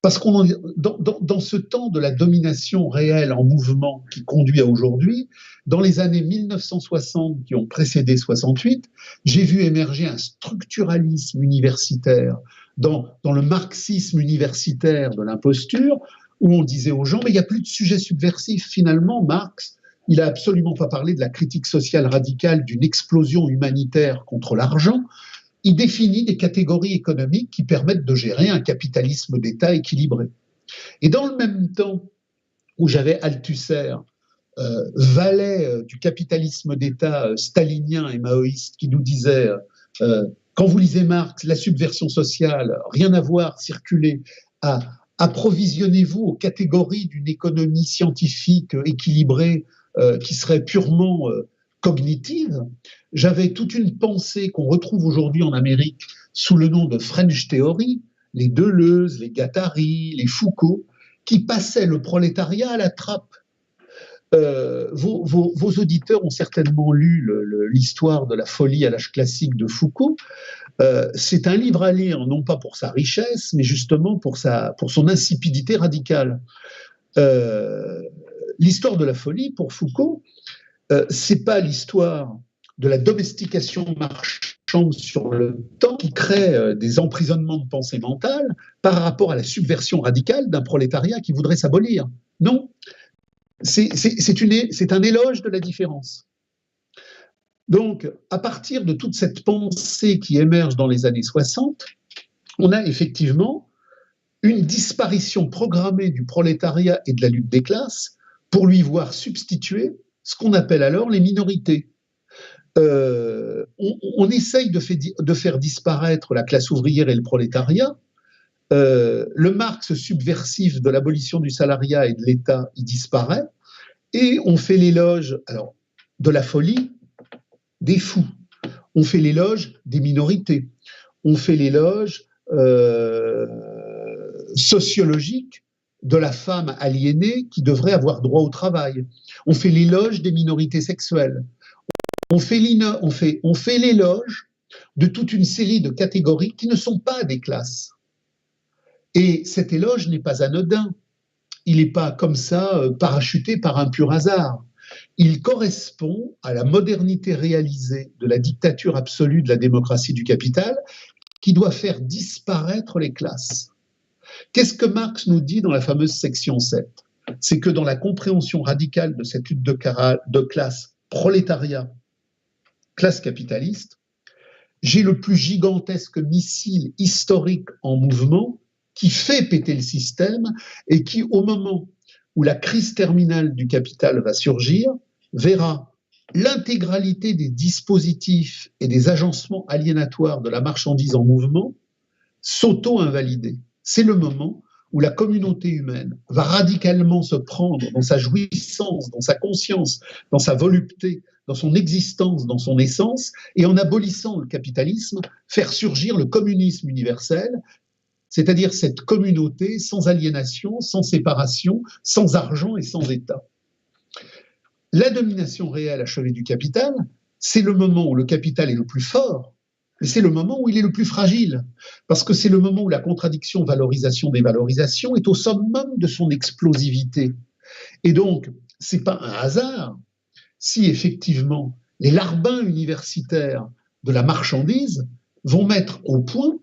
parce qu'on dans ce temps de la domination réelle en mouvement qui conduit à aujourd'hui, dans les années 1960 qui ont précédé 68, j'ai vu émerger un structuralisme universitaire dans le marxisme universitaire de l'imposture, où on disait aux gens, mais il n'y a plus de sujet subversif. Finalement, Marx, il n'a absolument pas parlé de la critique sociale radicale d'une explosion humanitaire contre l'argent. Il définit des catégories économiques qui permettent de gérer un capitalisme d'État équilibré. Et dans le même temps où j'avais Althusser, valet du capitalisme d'État stalinien et maoïste, qui nous disait quand vous lisez Marx, la subversion sociale, rien à voir, circuler, approvisionnez-vous aux catégories d'une économie scientifique équilibrée qui serait purement cognitive. J'avais toute une pensée qu'on retrouve aujourd'hui en Amérique sous le nom de French Theory, les Deleuze, les Guattari, les Foucault, qui passaient le prolétariat à la trappe. Vos auditeurs ont certainement lu l'histoire de la folie à l'âge classique de Foucault. C'est un livre à lire, non pas pour sa richesse, mais justement pour son insipidité radicale. L'histoire de la folie, pour Foucault, c'est pas l'histoire de la domestication marchande sur le temps qui crée des emprisonnements de pensée mentale par rapport à la subversion radicale d'un prolétariat qui voudrait s'abolir. Non, c'est un éloge de la différence. Donc, à partir de toute cette pensée qui émerge dans les années 60, on a effectivement une disparition programmée du prolétariat et de la lutte des classes pour lui voir substituer ce qu'on appelle alors les minorités. On essaye de faire disparaître la classe ouvrière et le prolétariat. Le Marx subversif de l'abolition du salariat et de l'État, il disparaît, et on fait l'éloge de la folie des fous, on fait l'éloge des minorités, on fait l'éloge sociologique de la femme aliénée qui devrait avoir droit au travail, on fait l'éloge des minorités sexuelles, on fait l'éloge de toute une série de catégories qui ne sont pas des classes. Et cet éloge n'est pas anodin. Il n'est pas comme ça parachuté par un pur hasard. Il correspond à la modernité réalisée de la dictature absolue de la démocratie du capital qui doit faire disparaître les classes. Qu'est-ce que Marx nous dit dans la fameuse section 7 ? C'est que dans la compréhension radicale de cette lutte de classe prolétariat, classe capitaliste, j'ai le plus gigantesque missile historique en mouvement qui fait péter le système et qui, au moment où la crise terminale du capital va surgir, verra l'intégralité des dispositifs et des agencements aliénatoires de la marchandise en mouvement s'auto-invalider. C'est le moment où la communauté humaine va radicalement se prendre dans sa jouissance, dans sa conscience, dans sa volupté, dans son existence, dans son essence, et en abolissant le capitalisme, faire surgir le communisme universel, c'est-à-dire cette communauté sans aliénation, sans séparation, sans argent et sans État. La domination réelle achevée du capital, c'est le moment où le capital est le plus fort, mais c'est le moment où il est le plus fragile, parce que c'est le moment où la contradiction valorisation-dévalorisation est au summum de son explosivité. Et donc, ce n'est pas un hasard si effectivement les larbins universitaires de la marchandise vont mettre au point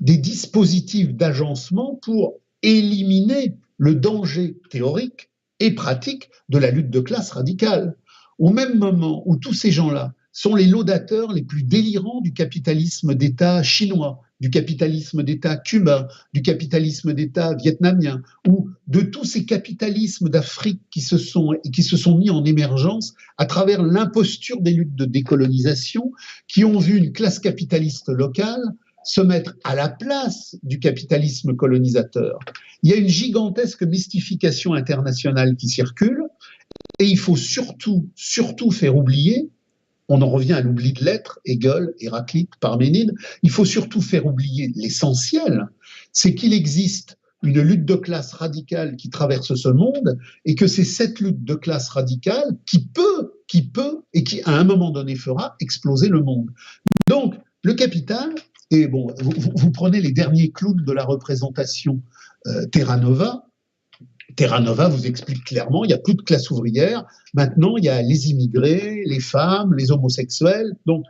des dispositifs d'agencement pour éliminer le danger théorique et pratique de la lutte de classe radicale. au même moment où tous ces gens-là sont les laudateurs les plus délirants du capitalisme d'État chinois, du capitalisme d'État cubain, du capitalisme d'État vietnamien, ou de tous ces capitalismes d'Afrique qui se sont mis en émergence à travers l'imposture des luttes de décolonisation, qui ont vu une classe capitaliste locale se mettre à la place du capitalisme colonisateur. Il y a une gigantesque mystification internationale qui circule, et il faut surtout faire oublier, on en revient à l'oubli de l'être, Hegel, Héraclite, Parménide, il faut surtout faire oublier l'essentiel, c'est qu'il existe une lutte de classe radicale qui traverse ce monde, et que c'est cette lutte de classe radicale qui peut, et qui à un moment donné fera exploser le monde. Donc, le capital, et bon, vous prenez les derniers clowns de la représentation Terra Nova vous explique clairement, il n'y a plus de classe ouvrière, maintenant il y a les immigrés, les femmes, les homosexuels, donc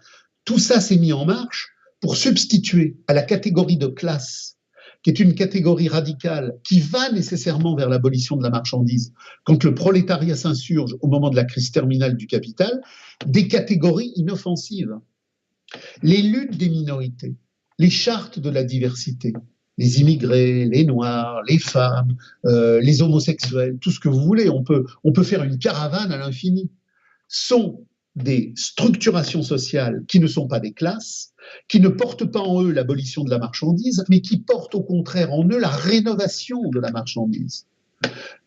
tout ça s'est mis en marche pour substituer à la catégorie de classe, qui est une catégorie radicale qui va nécessairement vers l'abolition de la marchandise, quand le prolétariat s'insurge au moment de la crise terminale du capital, des catégories inoffensives. Les luttes des minorités, les chartes de la diversité, les immigrés, les noirs, les femmes, les homosexuels, tout ce que vous voulez, on peut faire une caravane à l'infini, sont des structurations sociales qui ne sont pas des classes, qui ne portent pas en eux l'abolition de la marchandise, mais qui portent au contraire en eux la rénovation de la marchandise.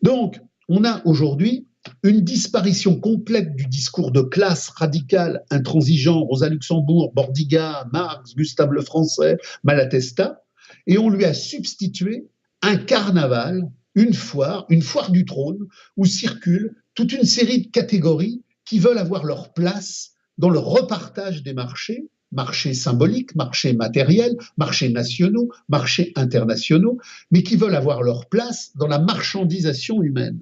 Donc, on a aujourd'hui une disparition complète du discours de classe radical, intransigeant, Rosa Luxembourg, Bordiga, Marx, Gustave Lefrançais, Malatesta, et on lui a substitué un carnaval, une foire du trône, où circulent toute une série de catégories qui veulent avoir leur place dans le repartage des marchés, marchés symboliques, marchés matériels, marchés nationaux, marchés internationaux, mais qui veulent avoir leur place dans la marchandisation humaine.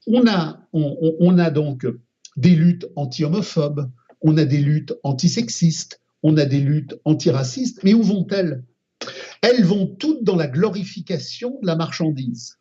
On a donc des luttes anti-homophobes, on a des luttes antisexistes, on a des luttes antiracistes, mais où vont-elles ? Elles vont toutes dans la glorification de la marchandise.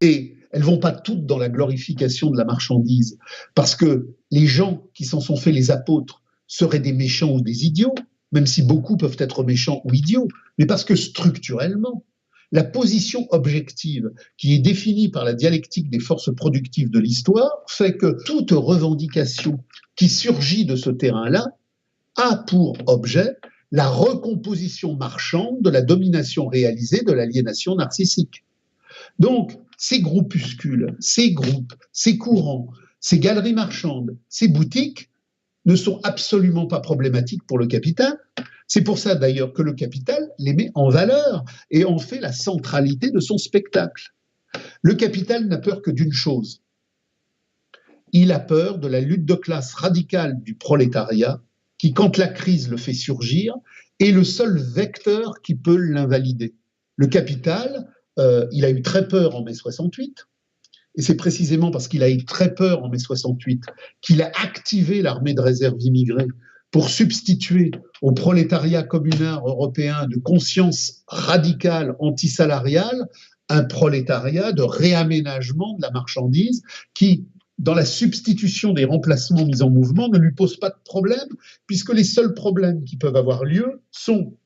Et elles ne vont pas toutes dans la glorification de la marchandise, parce que les gens qui s'en sont fait les apôtres seraient des méchants ou des idiots, même si beaucoup peuvent être méchants ou idiots, mais parce que structurellement, la position objective qui est définie par la dialectique des forces productives de l'histoire fait que toute revendication qui surgit de ce terrain-là a pour objet la recomposition marchande de la domination réalisée de l'aliénation narcissique. Donc, ces groupuscules, ces groupes, ces courants, ces galeries marchandes, ces boutiques ne sont absolument pas problématiques pour le capital. C'est pour ça d'ailleurs que le capital les met en valeur et en fait la centralité de son spectacle. Le capital n'a peur que d'une chose. Il a peur de la lutte de classe radicale du prolétariat qui, quand la crise le fait surgir, est le seul vecteur qui peut l'invalider. Le capital, il a eu très peur en mai 68, et c'est précisément parce qu'il a eu très peur en mai 68 qu'il a activé l'armée de réserve immigrée pour substituer au prolétariat communard européen de conscience radicale antisalariale un prolétariat de réaménagement de la marchandise qui, dans la substitution des remplacements mis en mouvement, ne lui pose pas de problème, puisque les seuls problèmes qui peuvent avoir lieu sont,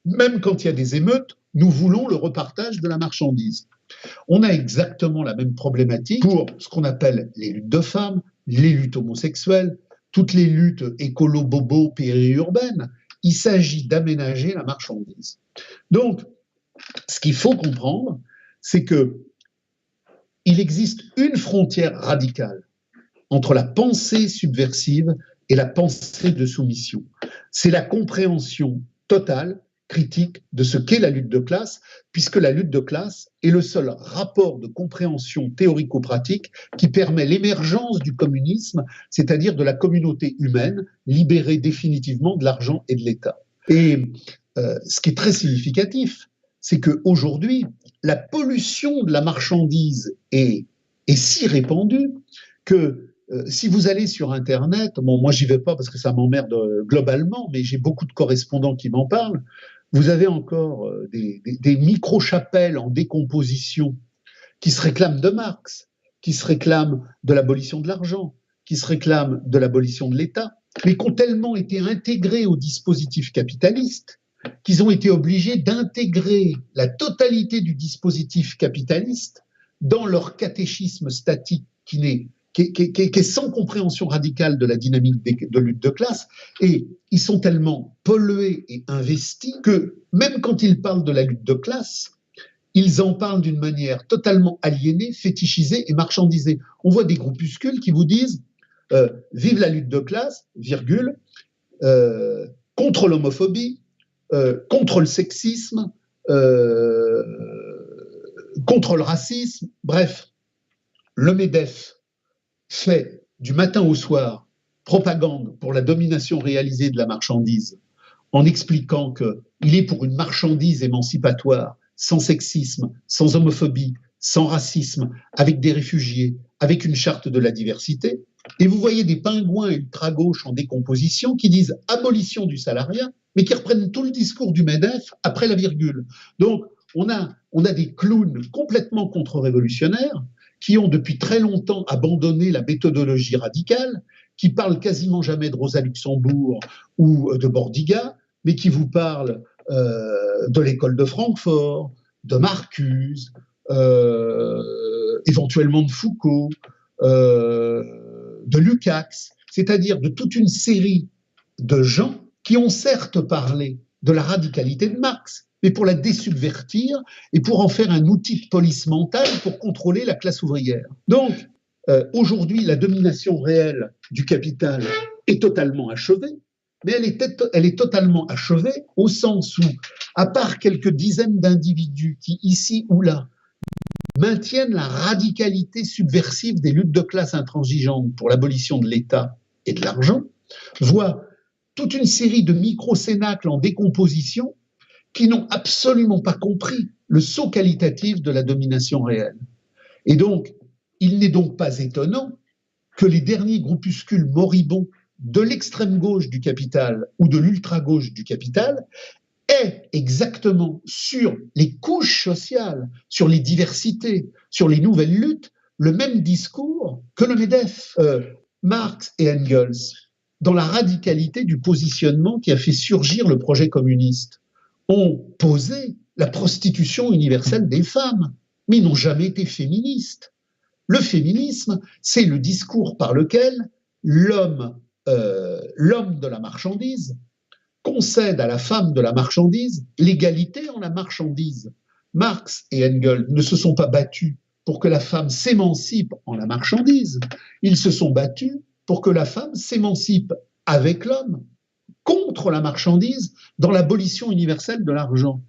même quand il y a des émeutes, nous voulons le repartage de la marchandise. On a exactement la même problématique pour ce qu'on appelle les luttes de femmes, les luttes homosexuelles, toutes les luttes écolo-bobo périurbaines. Il s'agit d'aménager la marchandise. Donc, ce qu'il faut comprendre, c'est que il existe une frontière radicale entre la pensée subversive et la pensée de soumission. C'est la compréhension totale, critique de ce qu'est la lutte de classe, puisque la lutte de classe est le seul rapport de compréhension théorico-pratique qui permet l'émergence du communisme, c'est-à-dire de la communauté humaine libérée définitivement de l'argent et de l'État. Et ce qui est très significatif, c'est qu'aujourd'hui, la pollution de la marchandise est si répandue que si vous allez sur Internet, bon, moi j'y vais pas parce que ça m'emmerde globalement, mais j'ai beaucoup de correspondants qui m'en parlent, vous avez encore des micro-chapelles en décomposition qui se réclament de Marx, qui se réclament de l'abolition de l'argent, qui se réclament de l'abolition de l'État, mais qui ont tellement été intégrés au dispositif capitaliste qu'ils ont été obligés d'intégrer la totalité du dispositif capitaliste dans leur catéchisme statique qui est sans compréhension radicale de la dynamique de lutte de classe, et ils sont tellement pollués et investis que même quand ils parlent de la lutte de classe, ils en parlent d'une manière totalement aliénée, fétichisée et marchandisée. On voit des groupuscules qui vous disent vive la lutte de classe, virgule, contre l'homophobie, contre le sexisme, contre le racisme. Bref, le MEDEF fait du matin au soir propagande pour la domination réalisée de la marchandise en expliquant qu'il est pour une marchandise émancipatoire, sans sexisme, sans homophobie, sans racisme, avec des réfugiés, avec une charte de la diversité. Et vous voyez des pingouins ultra-gauche en décomposition qui disent abolition du salariat, mais qui reprennent tout le discours du MEDEF après la virgule. Donc, on a des clowns complètement contre-révolutionnaires qui ont depuis très longtemps abandonné la méthodologie radicale, qui parlent quasiment jamais de Rosa Luxembourg ou de Bordiga, mais qui vous parlent de l'école de Francfort, de Marcuse, éventuellement de Foucault, de Lukács, c'est-à-dire de toute une série de gens qui ont certes parlé de la radicalité de Marx, mais pour la désubvertir et pour en faire un outil de police mentale pour contrôler la classe ouvrière. Donc, aujourd'hui, la domination réelle du capital est totalement achevée, mais elle est totalement achevée au sens où, à part quelques dizaines d'individus qui, ici ou là, maintiennent la radicalité subversive des luttes de classe intransigeantes pour l'abolition de l'État et de l'argent, voient toute une série de micro-cénacles en décomposition qui n'ont absolument pas compris le saut qualitatif de la domination réelle. Et donc, il n'est donc pas étonnant que les derniers groupuscules moribonds de l'extrême gauche du capital ou de l'ultra-gauche du capital aient exactement sur les couches sociales, sur les diversités, sur les nouvelles luttes, le même discours que le MEDEF. Marx et Engels, dans la radicalité du positionnement qui a fait surgir le projet communiste, ont posé la prostitution universelle des femmes, mais ils n'ont jamais été féministes. Le féminisme, c'est le discours par lequel l'homme de la marchandise concède à la femme de la marchandise l'égalité en la marchandise. Marx et Engels ne se sont pas battus pour que la femme s'émancipe en la marchandise, ils se sont battus pour que la femme s'émancipe avec l'homme, contre la marchandise, dans l'abolition universelle de l'argent.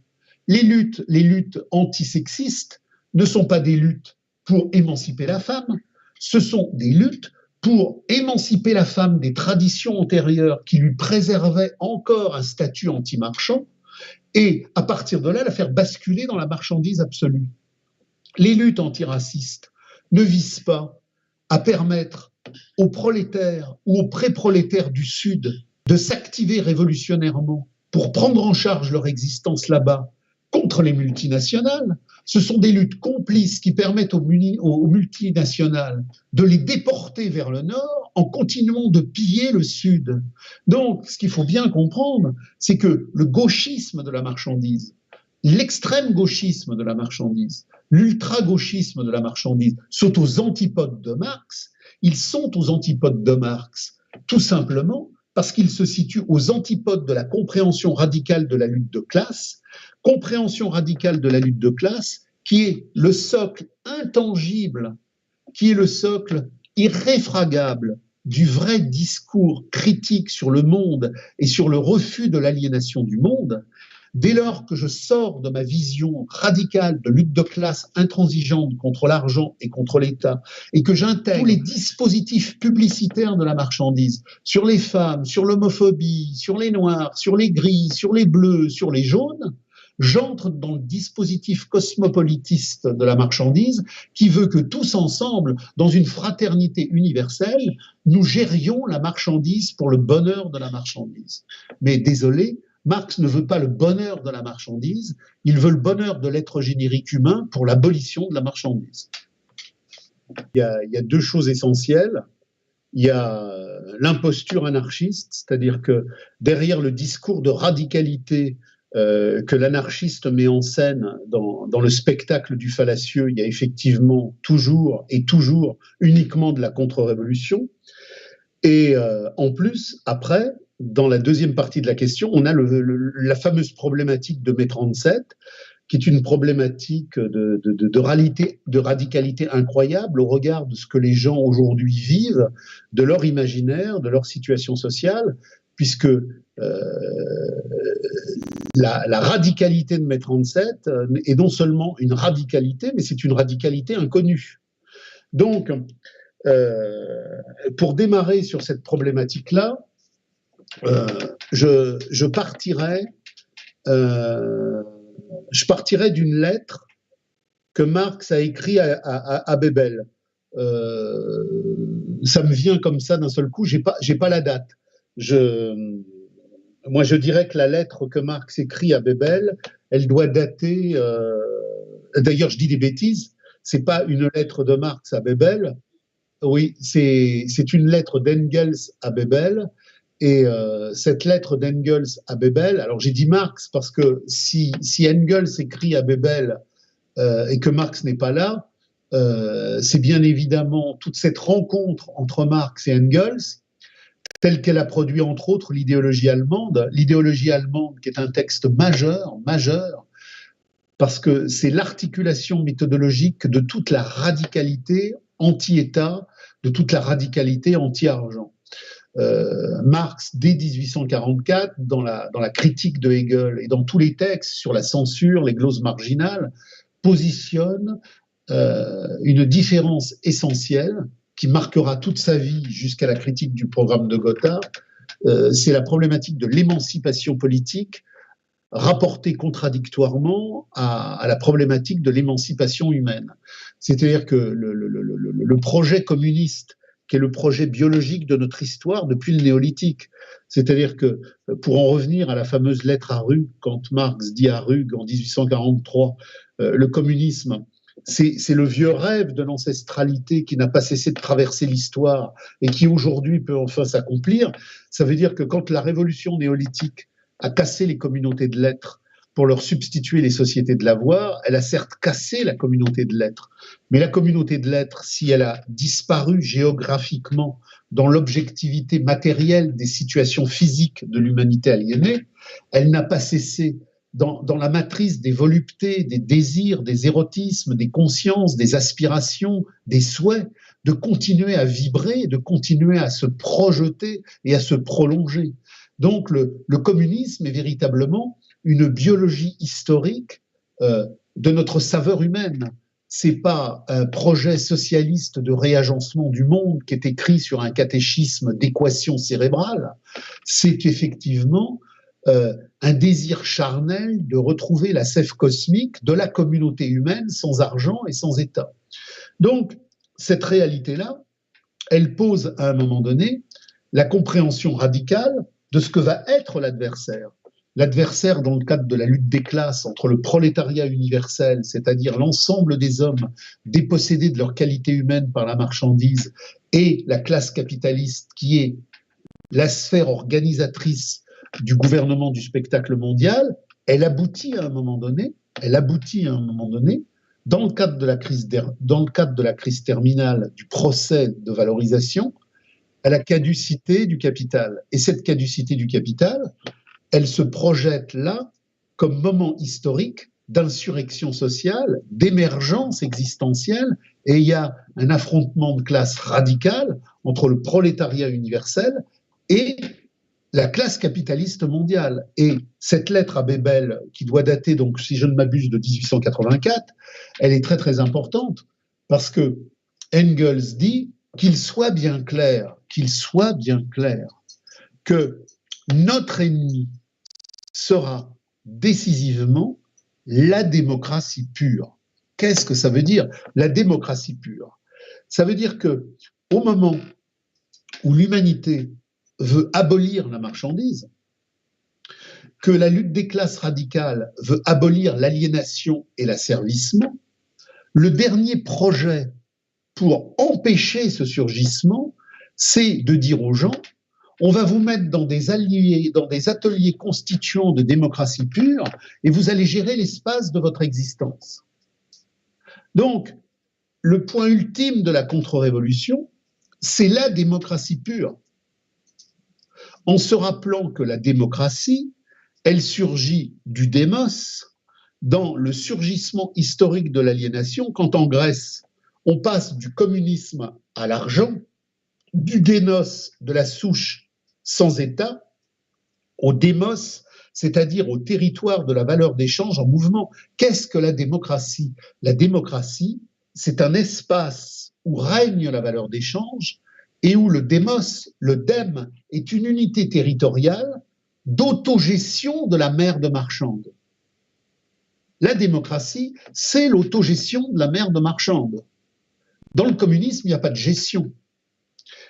Les luttes antisexistes ne sont pas des luttes pour émanciper la femme, ce sont des luttes pour émanciper la femme des traditions antérieures qui lui préservaient encore un statut anti-marchand et, à partir de là, la faire basculer dans la marchandise absolue. Les luttes antiracistes ne visent pas à permettre aux prolétaires ou aux pré-prolétaires du Sud de s'activer révolutionnairement pour prendre en charge leur existence là-bas contre les multinationales. Ce sont des luttes complices qui permettent aux multinationales de les déporter vers le Nord en continuant de piller le Sud. Donc, ce qu'il faut bien comprendre, c'est que le gauchisme de la marchandise, l'extrême gauchisme de la marchandise, l'ultra-gauchisme de la marchandise sont aux antipodes de Marx. Ils sont aux antipodes de Marx, tout simplement parce qu'ils se situent aux antipodes de la compréhension radicale de la lutte de classe, compréhension radicale de la lutte de classe qui est le socle intangible, qui est le socle irréfragable du vrai discours critique sur le monde et sur le refus de l'aliénation du monde. Dès lors que je sors de ma vision radicale de lutte de classe intransigeante contre l'argent et contre l'État et que j'intègre tous les dispositifs publicitaires de la marchandise sur les femmes, sur l'homophobie, sur les noirs, sur les gris, sur les bleus, sur les jaunes, j'entre dans le dispositif cosmopolitiste de la marchandise qui veut que tous ensemble, dans une fraternité universelle, nous gérions la marchandise pour le bonheur de la marchandise. Mais désolé, Marx ne veut pas le bonheur de la marchandise, il veut le bonheur de l'être générique humain pour l'abolition de la marchandise. Il y a deux choses essentielles. Il y a l'imposture anarchiste, c'est-à-dire que derrière le discours de radicalité que l'anarchiste met en scène dans le spectacle du fallacieux, il y a effectivement toujours et toujours uniquement de la contre-révolution. Et en plus, après, dans la deuxième partie de la question, on a la fameuse problématique de mai 37, qui est une problématique de radicalité incroyable au regard de ce que les gens aujourd'hui vivent, de leur imaginaire, de leur situation sociale, puisque la radicalité de mai 37 est non seulement une radicalité, mais c'est une radicalité inconnue. Donc, pour démarrer sur cette problématique-là, je partirais d'une lettre que Marx a écrite à Bebel. Ça me vient comme ça d'un seul coup, j'ai pas la date. Moi, je dirais que la lettre que Marx écrit à Bebel, elle doit dater. D'ailleurs, je dis des bêtises. C'est pas une lettre de Marx à Bebel. Oui, c'est une lettre d'Engels à Bebel. Et cette lettre d'Engels à Bebel, alors j'ai dit Marx parce que si Engels écrit à Bebel et que Marx n'est pas là, c'est bien évidemment toute cette rencontre entre Marx et Engels, telle qu'elle a produit entre autres l'idéologie allemande qui est un texte majeur, parce que c'est l'articulation méthodologique de toute la radicalité anti-État, de toute la radicalité anti-argent. Marx, dès 1844, dans la critique de Hegel et dans tous les textes sur la censure, les gloses marginales, positionne une différence essentielle qui marquera toute sa vie jusqu'à la critique du programme de Gotha. C'est la problématique de l'émancipation politique rapportée contradictoirement à la problématique de l'émancipation humaine. C'est-à-dire que le projet communiste, qui est le projet biologique de notre histoire depuis le néolithique. C'est-à-dire que, pour en revenir à la fameuse lettre à Rug, quand Marx dit à Rug en 1843, le communisme, c'est le vieux rêve de l'ancestralité qui n'a pas cessé de traverser l'histoire et qui aujourd'hui peut enfin s'accomplir. Ça veut dire que quand la révolution néolithique a cassé les communautés de l'être pour leur substituer les sociétés de l'avoir, elle a certes cassé la communauté de l'être, mais la communauté de l'être, si elle a disparu géographiquement dans l'objectivité matérielle des situations physiques de l'humanité aliénée, elle n'a pas cessé dans la matrice des voluptés, des désirs, des érotismes, des consciences, des aspirations, des souhaits, de continuer à vibrer, de continuer à se projeter et à se prolonger. Donc le communisme est véritablement une biologie historique de notre saveur humaine. C'est pas un projet socialiste de réagencement du monde qui est écrit sur un catéchisme d'équation cérébrale. C'est effectivement un désir charnel de retrouver la sève cosmique de la communauté humaine sans argent et sans État. Donc, cette réalité-là, elle pose à un moment donné la compréhension radicale de ce que va être l'adversaire. L'adversaire dans le cadre de la lutte des classes entre le prolétariat universel, c'est-à-dire l'ensemble des hommes dépossédés de leur qualité humaine par la marchandise, et la classe capitaliste qui est la sphère organisatrice du gouvernement du spectacle mondial, elle aboutit à un moment donné, dans le cadre de la crise terminale du procès de valorisation, à la caducité du capital. Et cette caducité du capital, elle se projette là comme moment historique d'insurrection sociale, d'émergence existentielle, et il y a un affrontement de classe radical entre le prolétariat universel et la classe capitaliste mondiale. Et cette lettre à Bebel, qui doit dater, donc, si je ne m'abuse, de 1884, elle est très très importante parce que Engels dit qu'il soit bien clair que notre ennemi sera décisivement la démocratie pure. Qu'est-ce que ça veut dire, la démocratie pure? Ça veut dire que au moment où l'humanité veut abolir la marchandise, que la lutte des classes radicales veut abolir l'aliénation et l'asservissement, le dernier projet pour empêcher ce surgissement, c'est de dire aux gens, on va vous mettre dans des ateliers constituants de démocratie pure et vous allez gérer l'espace de votre existence. Donc, le point ultime de la contre-révolution, c'est la démocratie pure. En se rappelant que la démocratie, elle surgit du démos, dans le surgissement historique de l'aliénation, quand en Grèce, on passe du communisme à l'argent, du génos, de la souche sans État, au démos, c'est-à-dire au territoire de la valeur d'échange en mouvement. Qu'est-ce que la démocratie? La démocratie, c'est un espace où règne la valeur d'échange et où le démos, le dème, est une unité territoriale d'autogestion de la mer de marchande. La démocratie, c'est l'autogestion de la mer de marchande. Dans le communisme, il n'y a pas de gestion.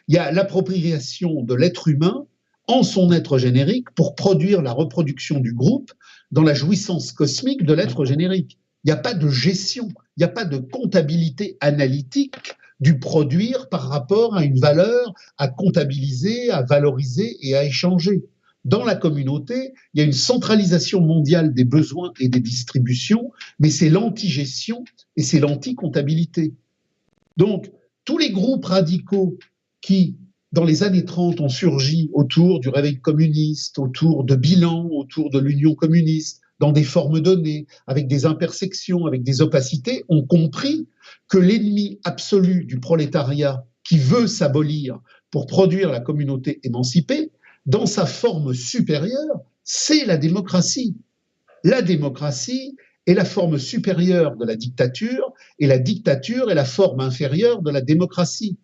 Il y a l'appropriation de l'être humain en son être générique pour produire la reproduction du groupe dans la jouissance cosmique de l'être générique. Il n'y a pas de gestion, il n'y a pas de comptabilité analytique du produire par rapport à une valeur à comptabiliser, à valoriser et à échanger. Dans la communauté, il y a une centralisation mondiale des besoins et des distributions, mais c'est l'anti-gestion et c'est l'anti-comptabilité. Donc, tous les groupes radicaux qui, dans les années 30, ont surgi autour du réveil communiste, autour de Bilan, autour de l'Union communiste, dans des formes données, avec des imperfections, avec des opacités, ont compris que l'ennemi absolu du prolétariat qui veut s'abolir pour produire la communauté émancipée, dans sa forme supérieure, c'est la démocratie. La démocratie est la forme supérieure de la dictature, et la dictature est la forme inférieure de la démocratie.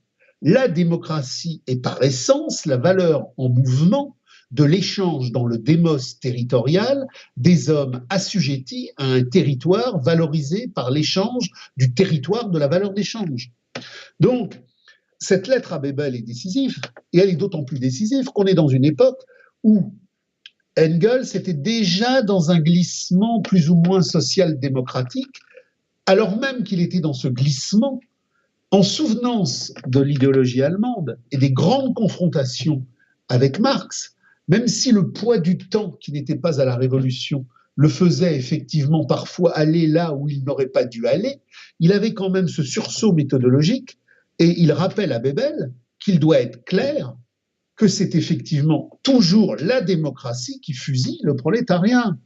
La démocratie est par essence la valeur en mouvement de l'échange dans le démos territorial des hommes assujettis à un territoire valorisé par l'échange du territoire de la valeur d'échange. Donc, cette lettre à Bebel est décisive, et elle est d'autant plus décisive qu'on est dans une époque où Engels était déjà dans un glissement plus ou moins social-démocratique, alors même qu'il était dans ce glissement, en souvenance de l'idéologie allemande et des grandes confrontations avec Marx, même si le poids du temps qui n'était pas à la Révolution le faisait effectivement parfois aller là où il n'aurait pas dû aller, il avait quand même ce sursaut méthodologique et il rappelle à Bebel qu'il doit être clair que c'est effectivement toujours la démocratie qui fusille le prolétariat.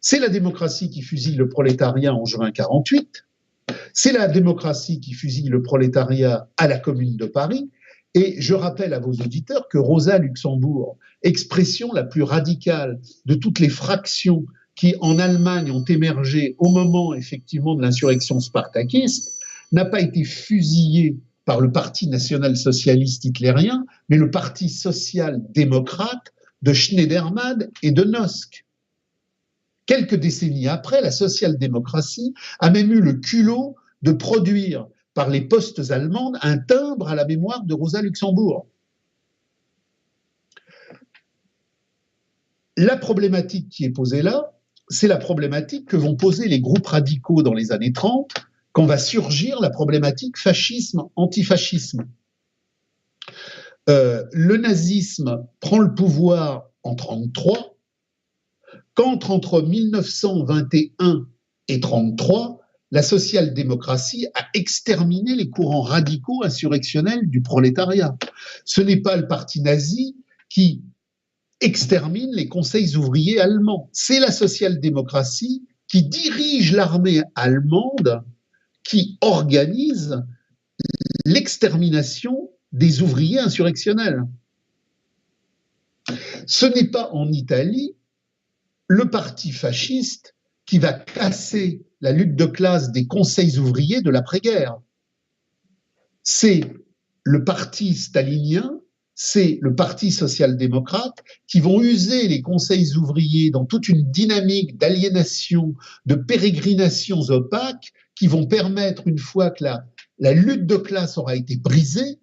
C'est la démocratie qui fusille le prolétariat en juin 48, c'est la démocratie qui fusille le prolétariat à la Commune de Paris, et je rappelle à vos auditeurs que Rosa Luxembourg, expression la plus radicale de toutes les fractions qui en Allemagne ont émergé au moment effectivement de l'insurrection spartakiste, n'a pas été fusillée par le Parti national-socialiste hitlérien, mais le Parti social-démocrate de Schneiderman et de Nosk. Quelques décennies après, la social-démocratie a même eu le culot de produire par les postes allemandes un timbre à la mémoire de Rosa Luxembourg. La problématique qui est posée là, c'est la problématique que vont poser les groupes radicaux dans les années 30, quand va surgir la problématique fascisme-antifascisme. Le nazisme prend le pouvoir en 1933, quand entre 1921 et 1933, la social-démocratie a exterminé les courants radicaux insurrectionnels du prolétariat. Ce n'est pas le parti nazi qui extermine les conseils ouvriers allemands. C'est la social-démocratie qui dirige l'armée allemande, qui organise l'extermination des ouvriers insurrectionnels. Ce n'est pas en Italie le parti fasciste qui va casser la lutte de classe des conseils ouvriers de l'après-guerre. C'est le parti stalinien, c'est le parti social-démocrate qui vont user les conseils ouvriers dans toute une dynamique d'aliénation, de pérégrinations opaques qui vont permettre, une fois que la lutte de classe aura été brisée,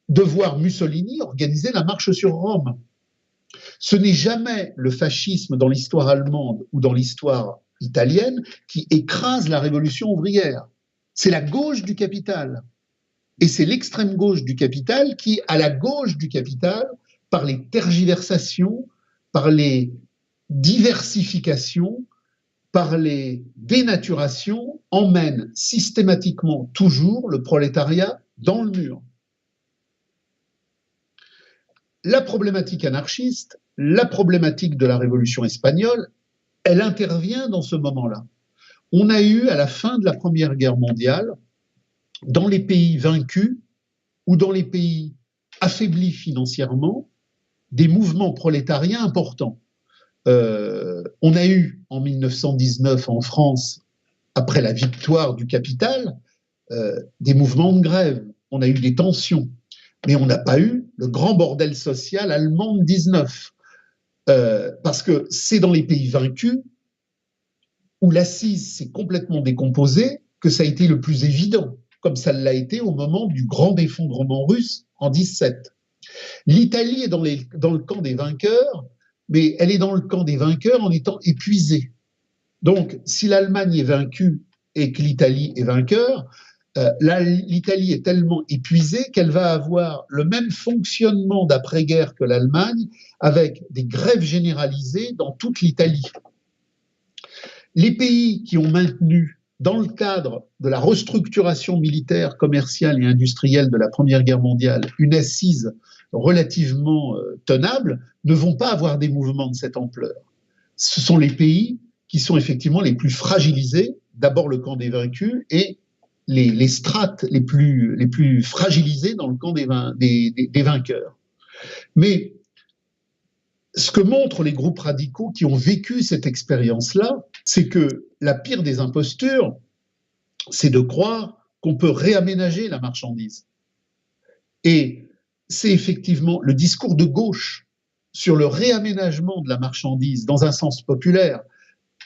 de voir Mussolini organiser la marche sur Rome. Ce n'est jamais le fascisme dans l'histoire allemande ou dans l'histoire italienne qui écrase la révolution ouvrière. c'est la gauche du capital. Et c'est l'extrême gauche du capital qui, à la gauche du capital, par les tergiversations, par les diversifications, par les dénaturations, emmène systématiquement toujours le prolétariat dans le mur. La problématique anarchiste, la problématique de la Révolution espagnole, elle intervient dans ce moment-là. On a eu, à la fin de la Première Guerre mondiale, dans les pays vaincus ou dans les pays affaiblis financièrement, des mouvements prolétariens importants. On a eu en 1919 en France, après la victoire du capital, des mouvements de grève. On a eu des tensions, mais on n'a pas eu le grand bordel social allemand de 19. Parce que c'est dans les pays vaincus où l'assise s'est complètement décomposée que ça a été le plus évident, comme ça l'a été au moment du grand effondrement russe en 17. L'Italie est dans le camp des vainqueurs, mais elle est dans le camp des vainqueurs en étant épuisée. Donc, si l'Allemagne est vaincue et que l'Italie est vainqueur, l'Italie est tellement épuisée qu'elle va avoir le même fonctionnement d'après-guerre que l'Allemagne, avec des grèves généralisées dans toute l'Italie. Les pays qui ont maintenu, dans le cadre de la restructuration militaire, commerciale et industrielle de la Première Guerre mondiale, une assise relativement tenable, ne vont pas avoir des mouvements de cette ampleur. Ce sont les pays qui sont effectivement les plus fragilisés, d'abord le camp des vaincus et les strates les plus fragilisées dans le camp des vainqueurs. Mais ce que montrent les groupes radicaux qui ont vécu cette expérience-là, c'est que la pire des impostures, c'est de croire qu'on peut réaménager la marchandise. Et c'est effectivement le discours de gauche sur le réaménagement de la marchandise dans un sens populaire,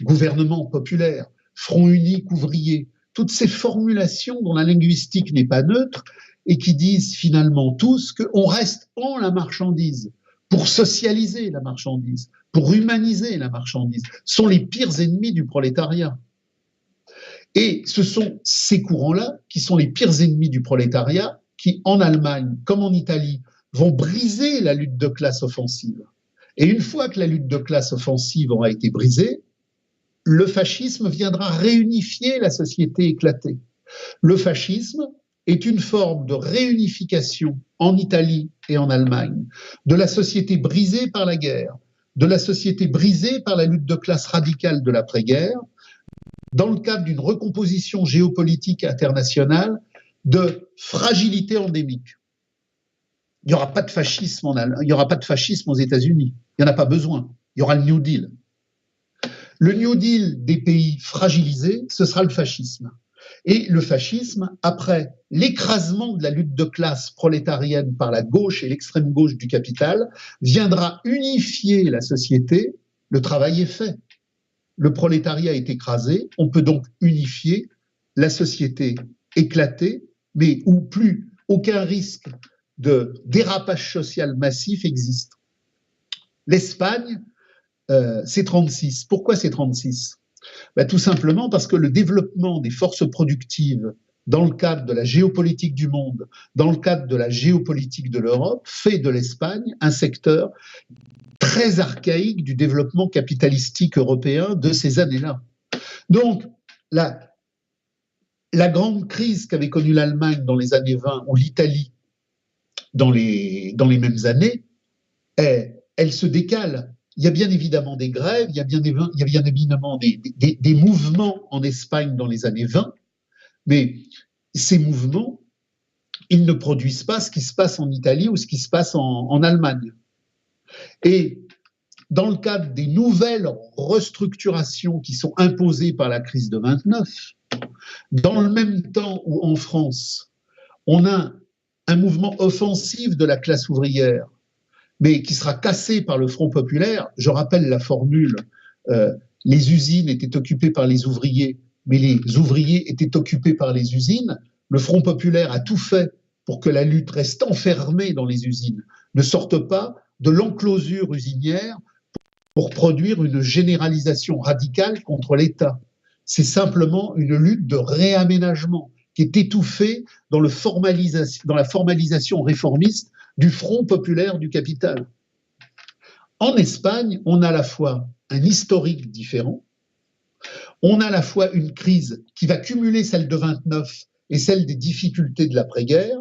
gouvernement populaire, front unique ouvrier, toutes ces formulations dont la linguistique n'est pas neutre et qui disent finalement tous qu'on reste en la marchandise pour socialiser la marchandise, pour humaniser la marchandise, sont les pires ennemis du prolétariat. Et ce sont ces courants-là qui sont les pires ennemis du prolétariat qui, en Allemagne comme en Italie, vont briser la lutte de classe offensive. Et une fois que la lutte de classe offensive aura été brisée, le fascisme viendra réunifier la société éclatée. Le fascisme est une forme de réunification en Italie et en Allemagne de la société brisée par la guerre, de la société brisée par la lutte de classe radicale de l'après-guerre, dans le cadre d'une recomposition géopolitique internationale de fragilité endémique. Il n'y aura pas de fascisme il n'y aura pas de fascisme aux États-Unis. Il n'y en a pas besoin. Il y aura le New Deal. Le New Deal des pays fragilisés, ce sera le fascisme. Et le fascisme, après l'écrasement de la lutte de classe prolétarienne par la gauche et l'extrême gauche du capital, viendra unifier la société. Le travail est fait. Le prolétariat est écrasé. On peut donc unifier la société éclatée, mais où plus aucun risque de dérapage social massif existe. L'Espagne, c'est 36. Pourquoi c'est 36 ? Tout simplement parce que le développement des forces productives dans le cadre de la géopolitique du monde, dans le cadre de la géopolitique de l'Europe, fait de l'Espagne un secteur très archaïque du développement capitalistique européen de ces années-là. Donc, la grande crise qu'avait connue l'Allemagne dans les années 20 ou l'Italie dans les mêmes années, elle se décale. Il y a bien évidemment des grèves, il y a bien évidemment des mouvements en Espagne dans les années 20, mais ces mouvements, ils ne produisent pas ce qui se passe en Italie ou ce qui se passe en Allemagne. Et dans le cadre des nouvelles restructurations qui sont imposées par la crise de 29, dans le même temps où en France, on a un mouvement offensif de la classe ouvrière, mais qui sera cassé par le Front populaire. Je rappelle la formule, les usines étaient occupées par les ouvriers, mais les ouvriers étaient occupés par les usines. Le Front populaire a tout fait pour que la lutte reste enfermée dans les usines, ne sorte pas de l'enclosure usinière pour produire une généralisation radicale contre l'État. C'est simplement une lutte de réaménagement. qui est étouffé dans la formalisation réformiste du Front populaire du capital. En Espagne, on a à la fois un historique différent, on a à la fois une crise qui va cumuler celle de 29 et celle des difficultés de l'après-guerre,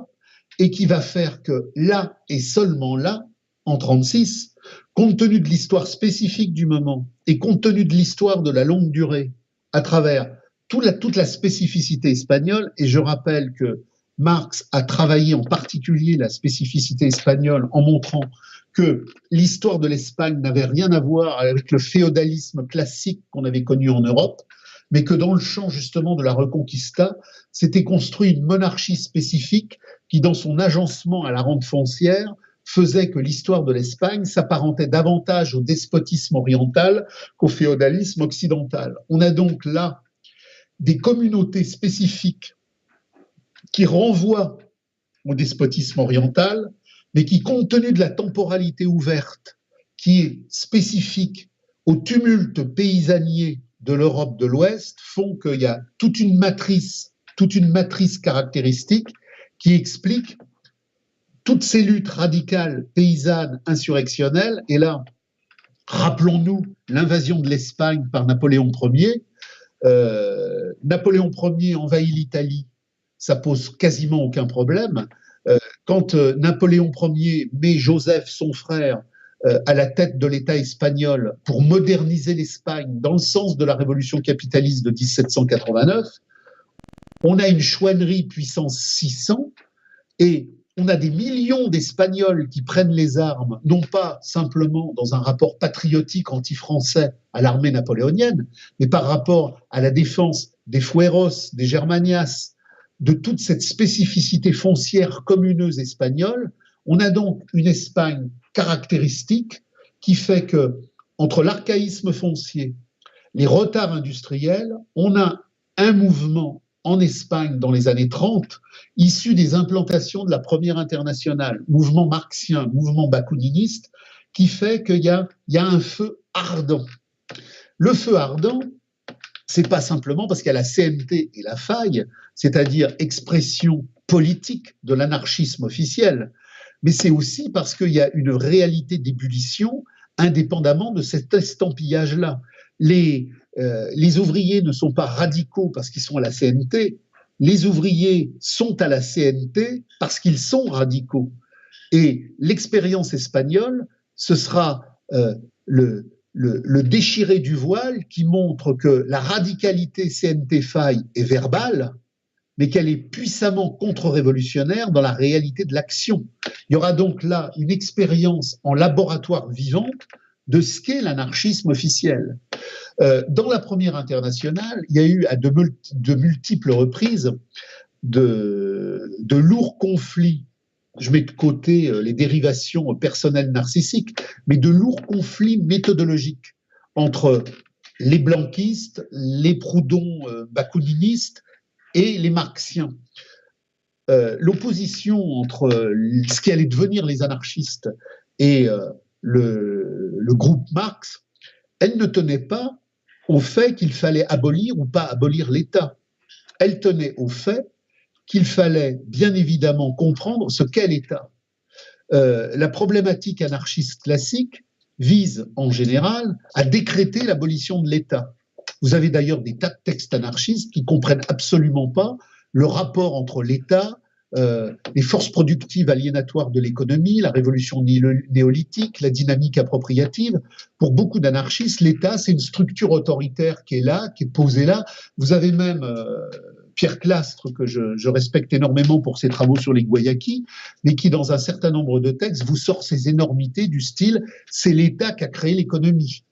et qui va faire que là, et seulement là, en 1936, compte tenu de l'histoire spécifique du moment et compte tenu de l'histoire de la longue durée, à travers toute la spécificité espagnole, et je rappelle que Marx a travaillé en particulier la spécificité espagnole en montrant que l'histoire de l'Espagne n'avait rien à voir avec le féodalisme classique qu'on avait connu en Europe, mais que dans le champ justement de la Reconquista, s'était construit une monarchie spécifique qui, dans son agencement à la rente foncière, faisait que l'histoire de l'Espagne s'apparentait davantage au despotisme oriental qu'au féodalisme occidental. On a donc là des communautés spécifiques qui renvoient au despotisme oriental, mais qui, compte tenu de la temporalité ouverte, qui est spécifique au tumulte paysannier de l'Europe de l'Ouest, font qu'il y a toute une matrice caractéristique qui explique toutes ces luttes radicales, paysannes, insurrectionnelles. Et là, rappelons-nous l'invasion de l'Espagne par Napoléon Ier. Napoléon Ier envahit l'Italie, ça pose quasiment aucun problème. Quand Napoléon Ier met Joseph, son frère, à la tête de l'État espagnol pour moderniser l'Espagne dans le sens de la révolution capitaliste de 1789, on a une chouannerie puissance 600 et on a des millions d'Espagnols qui prennent les armes, non pas simplement dans un rapport patriotique anti-français à l'armée napoléonienne, mais par rapport à la défense des fueros, des germanias, de toute cette spécificité foncière communeuse espagnole. On a donc une Espagne caractéristique qui fait que, entre l'archaïsme foncier, les retards industriels, on a un mouvement en Espagne dans les années 30, issu des implantations de la Première Internationale, mouvement marxien, mouvement bakounинiste, qui fait qu'il y a un feu ardent. Le feu ardent, c'est pas simplement parce qu'il y a la CNT et la faille, c'est-à-dire expression politique de l'anarchisme officiel, mais c'est aussi parce qu'il y a une réalité d'ébullition indépendamment de cet estampillage-là. Les ouvriers ne sont pas radicaux parce qu'ils sont à la CNT, les ouvriers sont à la CNT parce qu'ils sont radicaux. Et l'expérience espagnole, ce sera le déchiré du voile qui montre que la radicalité CNT-faille est verbale, mais qu'elle est puissamment contre-révolutionnaire dans la réalité de l'action. Il y aura donc là une expérience en laboratoire vivante de ce qu'est l'anarchisme officiel. Dans la Première Internationale, il y a eu à de multiples reprises de lourds conflits. Je mets de côté les dérivations personnelles narcissiques, mais de lourds conflits méthodologiques entre les blanquistes, les Proudhon bakouninistes et les marxiens. L'opposition entre ce qui allait devenir les anarchistes et le groupe Marx, elle ne tenait pas au fait qu'il fallait abolir ou pas abolir l'État. Elle tenait au fait qu'il fallait bien évidemment comprendre ce qu'est l'État. La problématique anarchiste classique vise en général à décréter l'abolition de l'État. Vous avez d'ailleurs des tas de textes anarchistes qui ne comprennent absolument pas le rapport entre l'État, les forces productives aliénatoires de l'économie, la révolution néolithique, la dynamique appropriative. Pour beaucoup d'anarchistes, l'État, c'est une structure autoritaire qui est là, qui est posée là. Vous avez même Pierre Clastre, que je respecte énormément pour ses travaux sur les Guayakis, mais qui, dans un certain nombre de textes, vous sort ces énormités du style « c'est l'État qui a créé l'économie ».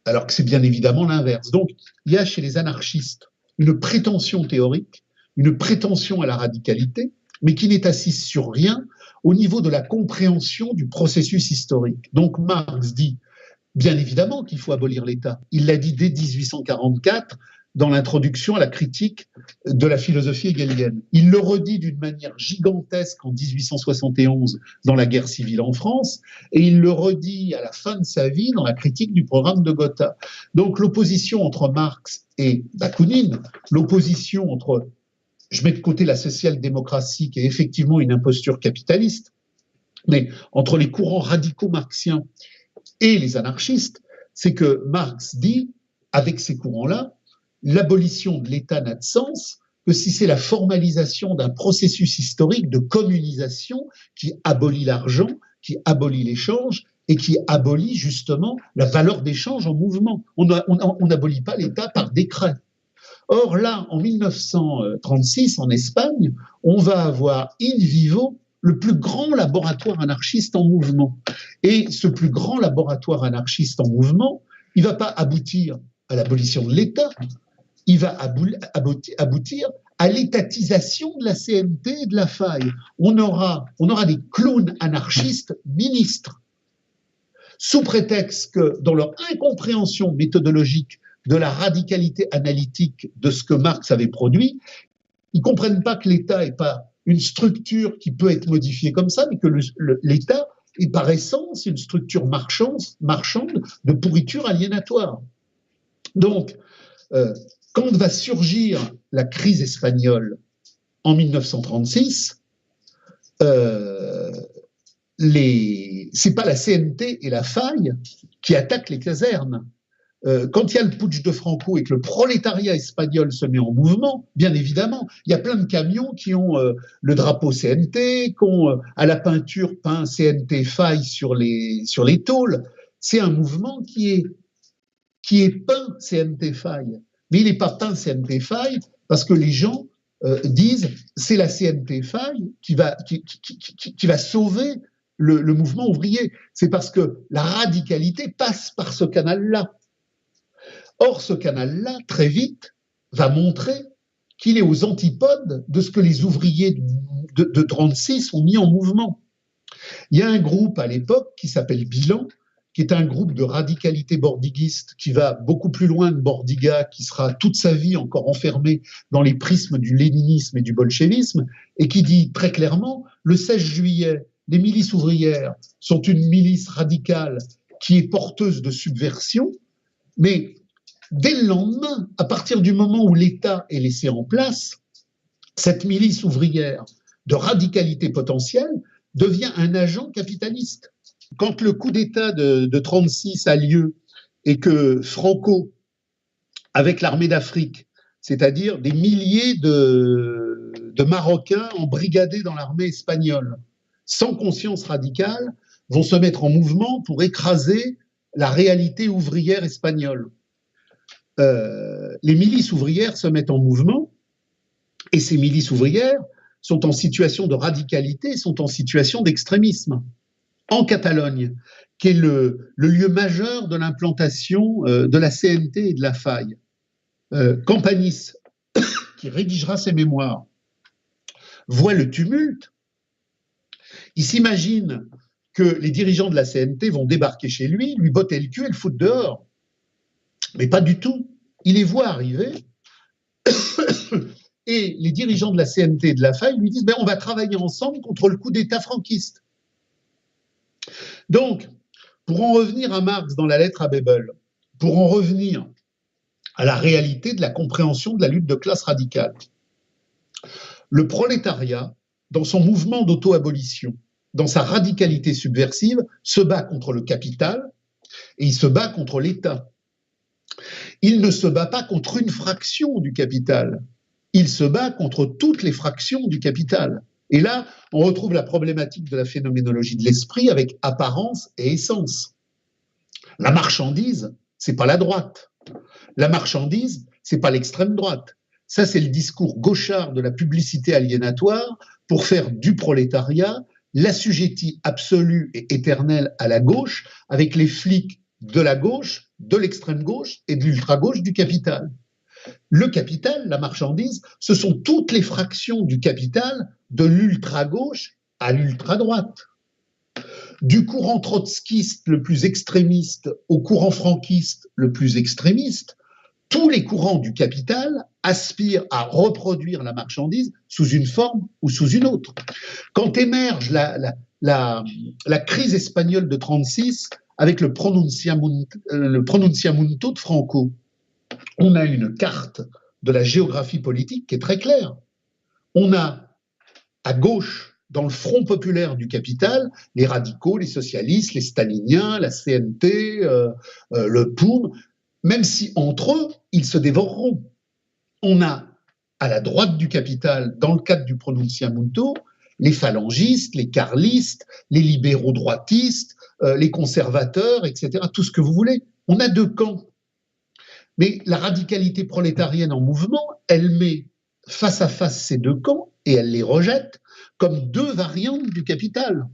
Alors que c'est bien évidemment l'inverse. Donc, il y a chez les anarchistes une prétention théorique, une prétention à la radicalité, mais qui n'est assise sur rien au niveau de la compréhension du processus historique. Donc Marx dit, bien évidemment qu'il faut abolir l'État. Il l'a dit dès 1844 dans l'introduction à la critique de la philosophie hegelienne. Il le redit d'une manière gigantesque en 1871 dans la guerre civile en France, et il le redit à la fin de sa vie dans la critique du programme de Gotha. Donc l'opposition entre Marx et Bakounine, l'opposition entre je mets de côté la social-démocratie qui est effectivement une imposture capitaliste, mais entre les courants radicaux marxiens et les anarchistes, c'est que Marx dit, avec ces courants-là, l'abolition de l'État n'a de sens que si c'est la formalisation d'un processus historique de communisation qui abolit l'argent, qui abolit l'échange et qui abolit justement la valeur d'échange en mouvement. On n'abolit pas l'État par décret. Or là, en 1936, en Espagne, on va avoir in vivo le plus grand laboratoire anarchiste en mouvement. Et ce plus grand laboratoire anarchiste en mouvement, il ne va pas aboutir à l'abolition de l'État, il va aboutir à l'étatisation de la CNT et de la faille. On aura des clowns anarchistes ministres, sous prétexte que, dans leur incompréhension méthodologique de la radicalité analytique de ce que Marx avait produit, ils ne comprennent pas que l'État n'est pas une structure qui peut être modifiée comme ça, mais que l'État est par essence une structure marchande de pourriture aliénatoire. Donc, quand va surgir la crise espagnole en 1936, c'est pas la CNT et la faille qui attaquent les casernes. Quand il y a le putsch de Franco et que le prolétariat espagnol se met en mouvement, bien évidemment, il y a plein de camions qui ont le drapeau CNT, qui ont à la peinture peint CNT faille sur les tôles. C'est un mouvement qui est peint CNT faille. Mais il n'est pas peint CNT faille parce que les gens disent c'est la CNT faille qui va sauver le mouvement ouvrier. C'est parce que la radicalité passe par ce canal-là. Or, ce canal-là, très vite, va montrer qu'il est aux antipodes de ce que les ouvriers de 36 ont mis en mouvement. Il y a un groupe à l'époque qui s'appelle Bilan, qui est un groupe de radicalité bordiguiste qui va beaucoup plus loin de Bordiga, qui sera toute sa vie encore enfermé dans les prismes du léninisme et du bolchevisme, et qui dit très clairement, le 16 juillet, les milices ouvrières sont une milice radicale qui est porteuse de subversion, mais dès le lendemain, à partir du moment où l'État est laissé en place, cette milice ouvrière de radicalité potentielle devient un agent capitaliste. Quand le coup d'État de 36 a lieu et que Franco, avec l'armée d'Afrique, c'est-à-dire des milliers de Marocains embrigadés dans l'armée espagnole, sans conscience radicale, vont se mettre en mouvement pour écraser la réalité ouvrière espagnole. Les milices ouvrières se mettent en mouvement et ces milices ouvrières sont en situation de radicalité, sont en situation d'extrémisme. En Catalogne, qui est le lieu majeur de l'implantation de la CNT et de la faille, Campanis, qui rédigera ses mémoires, voit le tumulte. Il s'imagine que les dirigeants de la CNT vont débarquer chez lui, lui botter le cul et le foutre dehors. Mais pas du tout. Il les voit arriver et les dirigeants de la CNT et de la faille lui disent on va travailler ensemble contre le coup d'État franquiste. Donc, pour en revenir à Marx dans la lettre à Bebel, pour en revenir à la réalité de la compréhension de la lutte de classe radicale, le prolétariat, dans son mouvement d'auto-abolition, dans sa radicalité subversive, se bat contre le capital et il se bat contre l'État. Il ne se bat pas contre une fraction du capital, il se bat contre toutes les fractions du capital. Et là, on retrouve la problématique de la phénoménologie de l'esprit avec apparence et essence. La marchandise, c'est pas la droite. La marchandise, c'est pas l'extrême droite. Ça, c'est le discours gauchard de la publicité aliénatoire pour faire du prolétariat l'assujetti absolu et éternel à la gauche, avec les flics de la gauche, de l'extrême gauche et de l'ultra-gauche du capital. Le capital, la marchandise, ce sont toutes les fractions du capital de l'ultra-gauche à l'ultra-droite. Du courant trotskiste le plus extrémiste au courant franquiste le plus extrémiste, tous les courants du capital aspirent à reproduire la marchandise sous une forme ou sous une autre. Quand émerge la crise espagnole de 1936 avec le pronunciamento de Franco, on a une carte de la géographie politique qui est très claire. On a à gauche, dans le front populaire du capital, les radicaux, les socialistes, les staliniens, la CNT, le POUM, même si entre eux, ils se dévoreront. On a à la droite du capital, dans le cadre du pronunciamento, les phalangistes, les carlistes, les libéraux droitistes, les conservateurs, etc., tout ce que vous voulez. On a deux camps. Mais la radicalité prolétarienne en mouvement, elle met face à face ces deux camps et elle les rejette comme deux variantes du capital.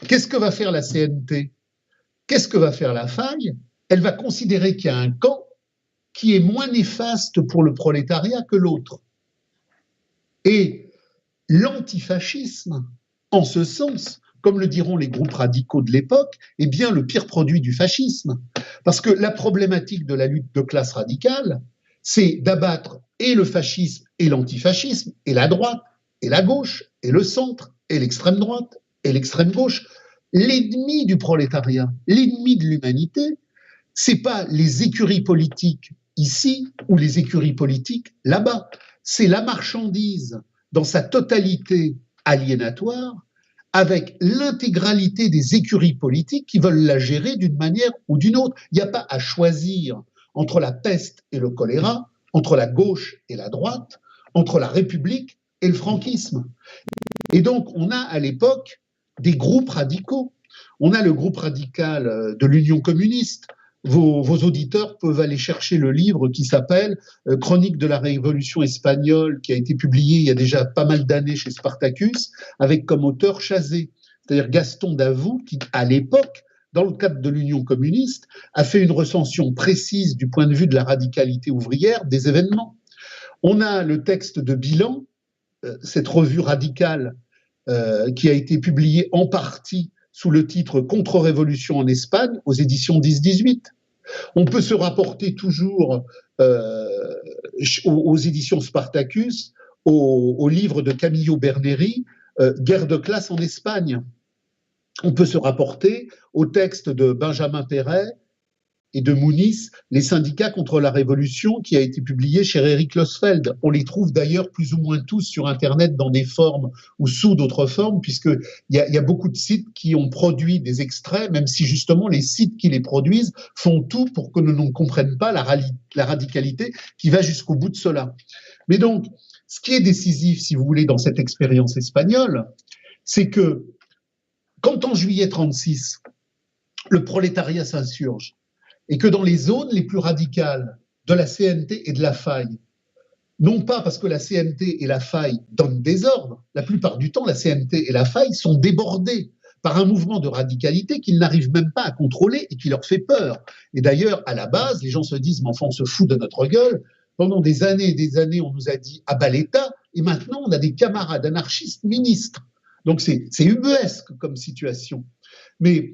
Qu'est-ce que va faire la CNT? Qu'est-ce que va faire la faille? Elle va considérer qu'il y a un camp qui est moins néfaste pour le prolétariat que l'autre. Et l'antifascisme, en ce sens, comme le diront les groupes radicaux de l'époque, est bien le pire produit du fascisme. Parce que la problématique de la lutte de classe radicale, c'est d'abattre et le fascisme et l'antifascisme, et la droite, et la gauche, et le centre, et l'extrême droite, et l'extrême gauche. L'ennemi du prolétariat, l'ennemi de l'humanité, c'est pas les écuries politiques ici ou les écuries politiques là-bas. C'est la marchandise dans sa totalité aliénatoire, avec l'intégralité des écuries politiques qui veulent la gérer d'une manière ou d'une autre. Il n'y a pas à choisir entre la peste et le choléra, entre la gauche et la droite, entre la République et le franquisme. Et donc, on a à l'époque des groupes radicaux. On a le groupe radical de l'Union communiste. Vos auditeurs peuvent aller chercher le livre qui s'appelle Chronique de la Révolution espagnole, qui a été publié il y a déjà pas mal d'années chez Spartacus, avec comme auteur Chazet, c'est-à-dire Gaston Davout, qui, à l'époque, dans le cadre de l'Union communiste, a fait une recension précise du point de vue de la radicalité ouvrière des événements. On a le texte de bilan, cette revue radicale qui a été publiée en partie sous le titre Contre-révolution en Espagne, aux éditions 10-18. On peut se rapporter toujours aux éditions Spartacus, au livre de Camillo Berneri, Guerre de classe en Espagne. On peut se rapporter au texte de Benjamin Péret et de Muniz, Les syndicats contre la révolution, qui a été publié chez Eric Losfeld. On les trouve d'ailleurs plus ou moins tous sur Internet dans des formes ou sous d'autres formes, puisqu'il y a beaucoup de sites qui ont produit des extraits, même si justement les sites qui les produisent font tout pour que nous ne comprenions pas la radicalité qui va jusqu'au bout de cela. Mais donc, ce qui est décisif, si vous voulez, dans cette expérience espagnole, c'est que quand en juillet 1936, le prolétariat s'insurge, et que dans les zones les plus radicales de la CNT et de la faille, non pas parce que la CNT et la faille donnent des ordres, la plupart du temps, la CNT et la faille sont débordées par un mouvement de radicalité qu'ils n'arrivent même pas à contrôler et qui leur fait peur. Et d'ailleurs, à la base, les gens se disent « mais enfin, on se fout de notre gueule ». Pendant des années et des années, on nous a dit « à bas l'État », et maintenant, on a des camarades anarchistes ministres. Donc, c'est ubuesque comme situation. Mais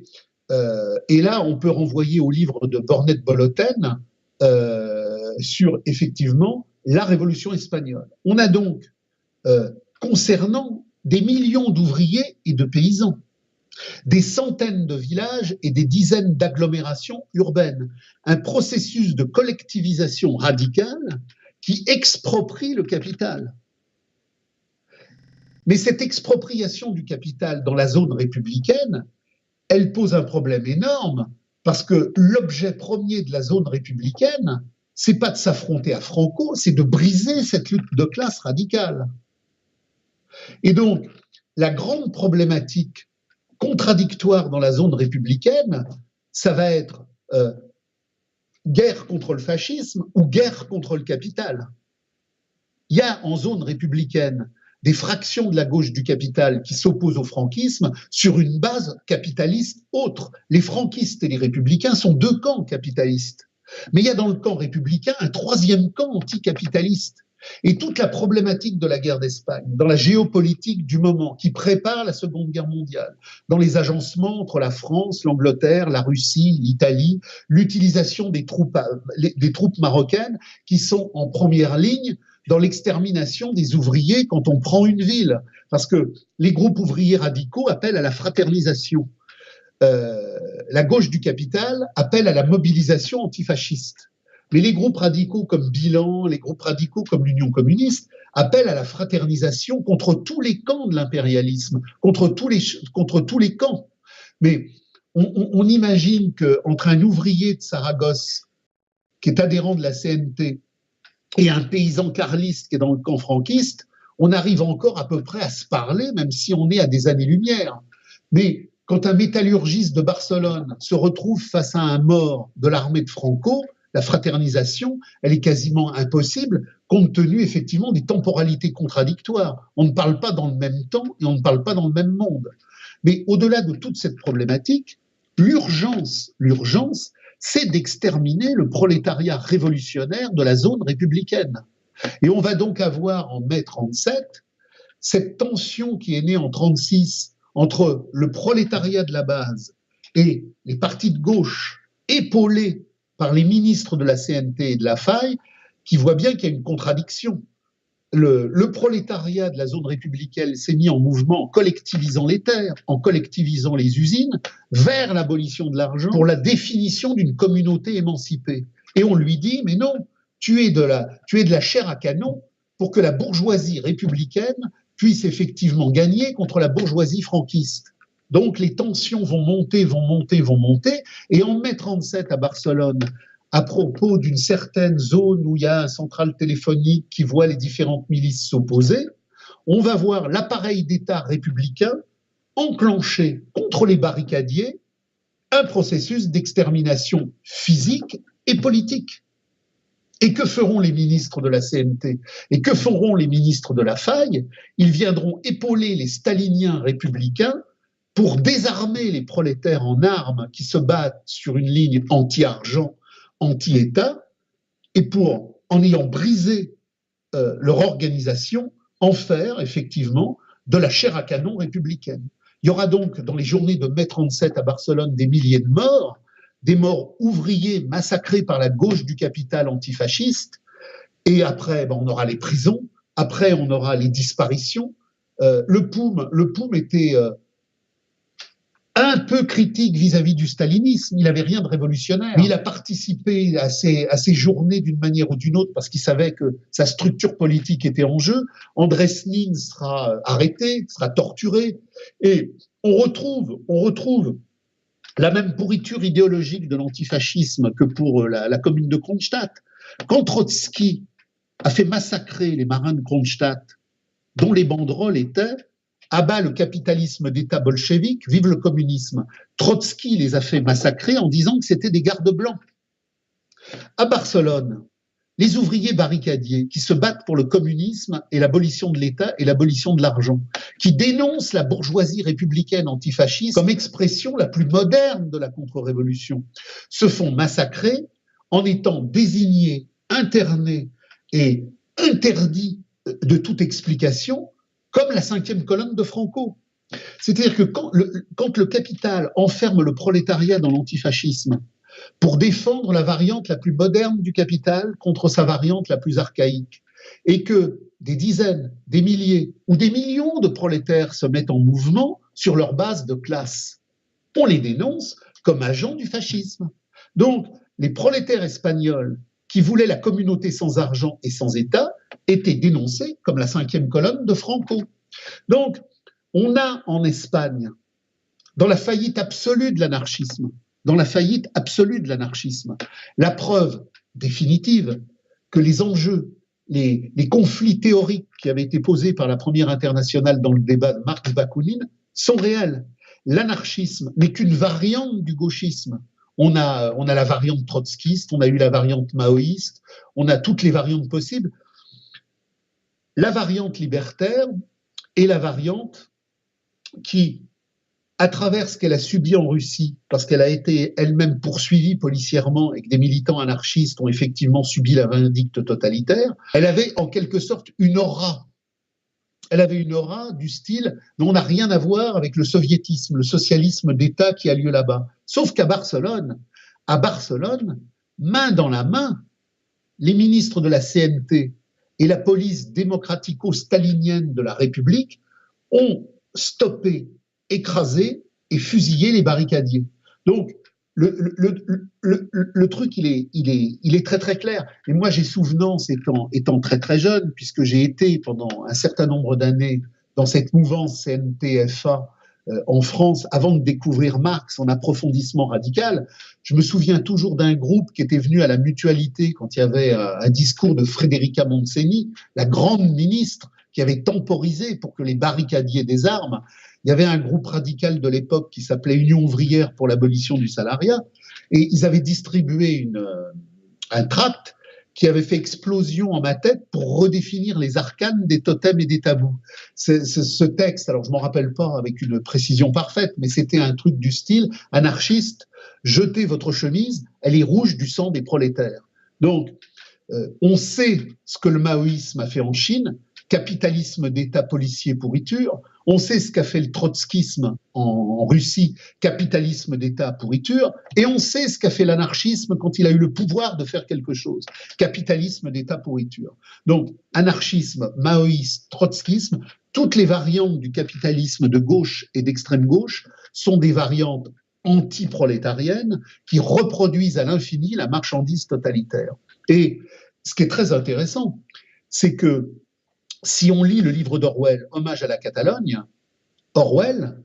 et là, on peut renvoyer au livre de Bornet-Boloten sur, effectivement, la révolution espagnole. On a donc, concernant des millions d'ouvriers et de paysans, des centaines de villages et des dizaines d'agglomérations urbaines, un processus de collectivisation radicale qui exproprie le capital. Mais cette expropriation du capital dans la zone républicaine, elle pose un problème énorme parce que l'objet premier de la zone républicaine, c'est pas de s'affronter à Franco, c'est de briser cette lutte de classe radicale. Et donc, la grande problématique contradictoire dans la zone républicaine, ça va être guerre contre le fascisme ou guerre contre le capital. Il y a en zone républicaine des fractions de la gauche du capital qui s'opposent au franquisme sur une base capitaliste autre. Les franquistes et les républicains sont deux camps capitalistes. Mais il y a dans le camp républicain un troisième camp anticapitaliste. Et toute la problématique de la guerre d'Espagne, dans la géopolitique du moment qui prépare la Seconde Guerre mondiale, dans les agencements entre la France, l'Angleterre, la Russie, l'Italie, l'utilisation des troupes marocaines qui sont en première ligne dans l'extermination des ouvriers quand on prend une ville. Parce que les groupes ouvriers radicaux appellent à la fraternisation. La gauche du capital appelle à la mobilisation antifasciste. Mais les groupes radicaux comme Bilan, les groupes radicaux comme l'Union communiste appellent à la fraternisation contre tous les camps de l'impérialisme, contre tous les camps. Mais on imagine qu'entre un ouvrier de Saragosse qui est adhérent de la CNT et un paysan carliste qui est dans le camp franquiste, on arrive encore à peu près à se parler, même si on est à des années-lumière. Mais quand un métallurgiste de Barcelone se retrouve face à un mort de l'armée de Franco, la fraternisation, elle est quasiment impossible, compte tenu effectivement des temporalités contradictoires. On ne parle pas dans le même temps et on ne parle pas dans le même monde. Mais au-delà de toute cette problématique, l'urgence, c'est d'exterminer le prolétariat révolutionnaire de la zone républicaine. Et on va donc avoir en mai 37 cette tension qui est née en 36 entre le prolétariat de la base et les partis de gauche épaulés par les ministres de la CNT et de la Faille, qui voient bien qu'il y a une contradiction. Le prolétariat de la zone républicaine s'est mis en mouvement en collectivisant les terres, en collectivisant les usines, vers l'abolition de l'argent pour la définition d'une communauté émancipée. Et on lui dit, mais non, tu es de la chair à canon pour que la bourgeoisie républicaine puisse effectivement gagner contre la bourgeoisie franquiste. Donc les tensions vont monter, et en mai 37 à Barcelone, à propos d'une certaine zone où il y a un central téléphonique qui voit les différentes milices s'opposer, on va voir l'appareil d'État républicain enclencher contre les barricadiers un processus d'extermination physique et politique. Et que feront les ministres de la CNT? Et que feront les ministres de la Faille? Ils viendront épauler les staliniens républicains pour désarmer les prolétaires en armes qui se battent sur une ligne anti-argent, anti-État, et pour, en ayant brisé leur organisation, en faire effectivement de la chair à canon républicaine. Il y aura donc dans les journées de mai 37 à Barcelone des milliers de morts, des morts ouvriers massacrés par la gauche du capital antifasciste, et après on aura les prisons, après on aura les disparitions. Le POUM était un peu critique vis-à-vis du stalinisme, il n'avait rien de révolutionnaire. Mais il a participé à ces journées d'une manière ou d'une autre parce qu'il savait que sa structure politique était en jeu. Andrés Nin sera arrêté, sera torturé, et on retrouve la même pourriture idéologique de l'antifascisme que pour la commune de Kronstadt. Quand Trotsky a fait massacrer les marins de Kronstadt, dont les banderoles étaient « Abat le capitalisme d'État bolchevique, vive le communisme », Trotsky les a fait massacrer en disant que c'était des gardes blancs. À Barcelone, les ouvriers barricadiers qui se battent pour le communisme et l'abolition de l'État et l'abolition de l'argent, qui dénoncent la bourgeoisie républicaine antifasciste comme expression la plus moderne de la contre-révolution, se font massacrer en étant désignés, internés et interdits de toute explication comme la 5e colonne de Franco. C'est-à-dire que quand le capital enferme le prolétariat dans l'antifascisme pour défendre la variante la plus moderne du capital contre sa variante la plus archaïque, et que des dizaines, des milliers ou des millions de prolétaires se mettent en mouvement sur leur base de classe, on les dénonce comme agents du fascisme. Donc, les prolétaires espagnols qui voulaient la communauté sans argent et sans État étaient dénoncés comme la 5e colonne de Franco. Donc, on a en Espagne, dans la faillite absolue de l'anarchisme, la preuve définitive que les enjeux, les conflits théoriques qui avaient été posés par la Première Internationale dans le débat de Marx Bakounine sont réels. L'anarchisme n'est qu'une variante du gauchisme. On a la variante trotskiste, on a eu la variante maoïste, on a toutes les variantes possibles. La variante libertaire est la variante qui, à travers ce qu'elle a subi en Russie, parce qu'elle a été elle-même poursuivie policièrement et que des militants anarchistes ont effectivement subi la vindicte totalitaire, elle avait en quelque sorte une aura. Elle avait une aura du style « on n'a rien à voir avec le soviétisme, le socialisme d'État qui a lieu là-bas ». Sauf qu'à Barcelone, main dans la main, les ministres de la CNT et la police démocratico-stalinienne de la République ont stoppé, écrasé et fusillé les barricadiers. Donc, le truc, il est très très clair. Et moi, j'ai souvenance, étant très très jeune, puisque j'ai été pendant un certain nombre d'années dans cette mouvance CNT-FA en France, avant de découvrir Marx en approfondissement radical. Je me souviens toujours d'un groupe qui était venu à la Mutualité quand il y avait un discours de Federica Montseny, la grande ministre, qui avait temporisé pour que les barricadiers des armes. Il y avait un groupe radical de l'époque qui s'appelait Union ouvrière pour l'abolition du salariat, et ils avaient distribué un tract qui avait fait explosion en ma tête pour redéfinir les arcanes des totems et des tabous. Ce texte, alors je m'en rappelle pas avec une précision parfaite, mais c'était un truc du style anarchiste, jetez votre chemise, elle est rouge du sang des prolétaires. Donc, on sait ce que le maoïsme a fait en Chine, capitalisme d'État policier pourriture. On sait ce qu'a fait le trotskisme en Russie, capitalisme d'État pourriture. Et on sait ce qu'a fait l'anarchisme quand il a eu le pouvoir de faire quelque chose, capitalisme d'État pourriture. Donc, anarchisme, maoïsme, trotskisme, toutes les variantes du capitalisme de gauche et d'extrême gauche sont des variantes anti-prolétariennes qui reproduisent à l'infini la marchandise totalitaire. Et ce qui est très intéressant, c'est que si on lit le livre d'Orwell, Hommage à la Catalogne, Orwell,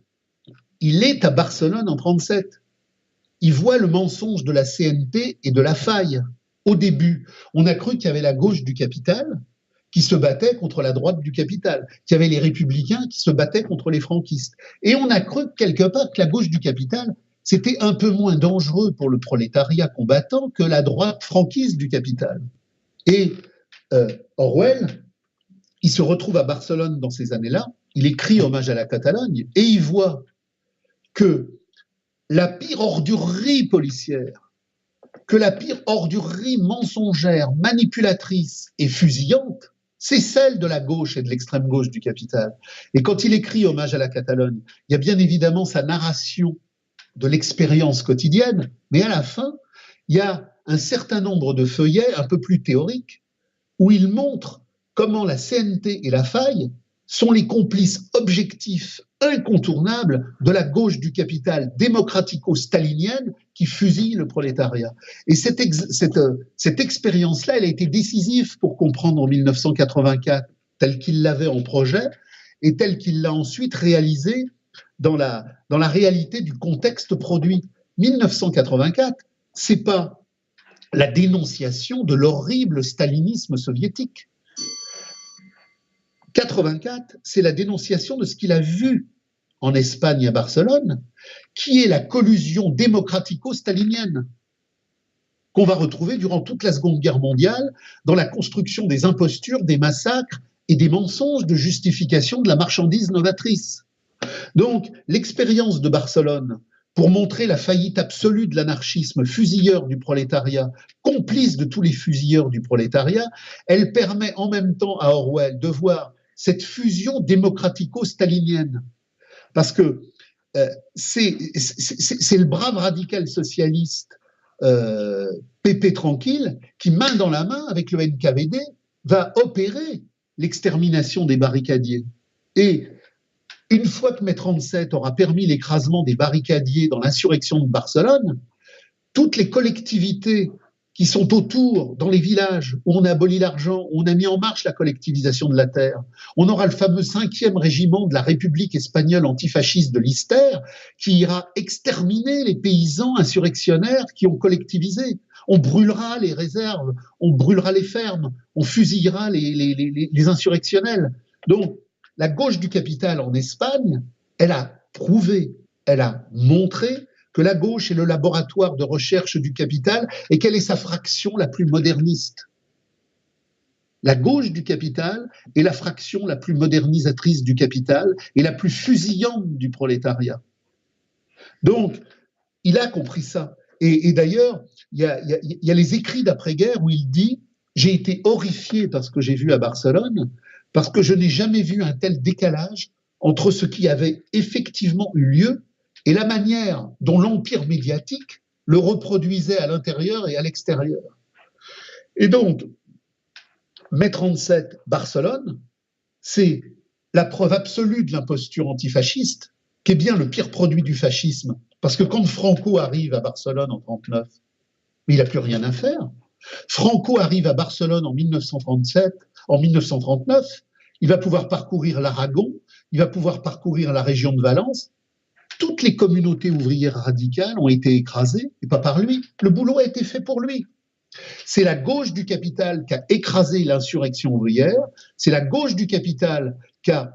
il est à Barcelone en 1937. Il voit le mensonge de la CNT et de la faille. Au début, on a cru qu'il y avait la gauche du capital qui se battait contre la droite du capital, qu'il y avait les républicains qui se battaient contre les franquistes. Et on a cru quelque part que la gauche du capital, c'était un peu moins dangereux pour le prolétariat combattant que la droite franquiste du capital. Et Orwell, il se retrouve à Barcelone dans ces années-là, il écrit Hommage à la Catalogne, et il voit que la pire ordurerie policière, que la pire ordurerie mensongère, manipulatrice et fusillante, c'est celle de la gauche et de l'extrême gauche du capital. Et quand il écrit Hommage à la Catalogne, il y a bien évidemment sa narration de l'expérience quotidienne, mais à la fin, il y a un certain nombre de feuillets un peu plus théoriques où il montre comment la CNT et la faille sont les complices objectifs incontournables de la gauche du capital démocratico-stalinienne qui fusille le prolétariat. Et cette expérience-là, elle a été décisive pour comprendre en 1984, tel qu'il l'avait en projet, et tel qu'il l'a ensuite réalisé dans la réalité du contexte produit. 1984, c'est pas la dénonciation de l'horrible stalinisme soviétique. 84, c'est la dénonciation de ce qu'il a vu en Espagne à Barcelone, qui est la collusion démocratico-stalinienne qu'on va retrouver durant toute la Seconde Guerre mondiale dans la construction des impostures, des massacres et des mensonges de justification de la marchandise novatrice. Donc, l'expérience de Barcelone, pour montrer la faillite absolue de l'anarchisme fusilleur du prolétariat, complice de tous les fusilleurs du prolétariat, elle permet en même temps à Orwell de voir cette fusion démocratico-stalinienne. Parce que c'est le brave radical socialiste Pépé Tranquille qui, main dans la main avec le NKVD, va opérer l'extermination des barricadiers. Et une fois que mai 37 aura permis l'écrasement des barricadiers dans l'insurrection de Barcelone, toutes les collectivités qui sont autour, dans les villages où on a aboli l'argent, où on a mis en marche la collectivisation de la terre, on aura le fameux 5e régiment de la République espagnole antifasciste de l'Ister qui ira exterminer les paysans insurrectionnaires qui ont collectivisé. On brûlera les réserves, on brûlera les fermes, on fusillera les insurrectionnels. Donc, la gauche du capital en Espagne, elle a prouvé, elle a montré que la gauche est le laboratoire de recherche du capital et quelle est sa fraction la plus moderniste. La gauche du capital est la fraction la plus modernisatrice du capital et la plus fusillante du prolétariat. Donc, il a compris ça. Et d'ailleurs, il y a les écrits d'après-guerre où il dit « J'ai été horrifié par ce que j'ai vu à Barcelone, parce que je n'ai jamais vu un tel décalage entre ce qui avait effectivement eu lieu et la manière dont l'empire médiatique le reproduisait à l'intérieur et à l'extérieur. » Et donc, mai 37, Barcelone, c'est la preuve absolue de l'imposture antifasciste, qui est bien le pire produit du fascisme, Parce que quand Franco arrive à Barcelone en 1939, il n'a plus rien à faire. Franco arrive à Barcelone en 1937, en 1939, il va pouvoir parcourir l'Aragon, il va pouvoir parcourir la région de Valence. Toutes les communautés ouvrières radicales ont été écrasées, et pas par lui. Le boulot a été fait pour lui. C'est la gauche du capital qui a écrasé l'insurrection ouvrière, c'est la gauche du capital qui a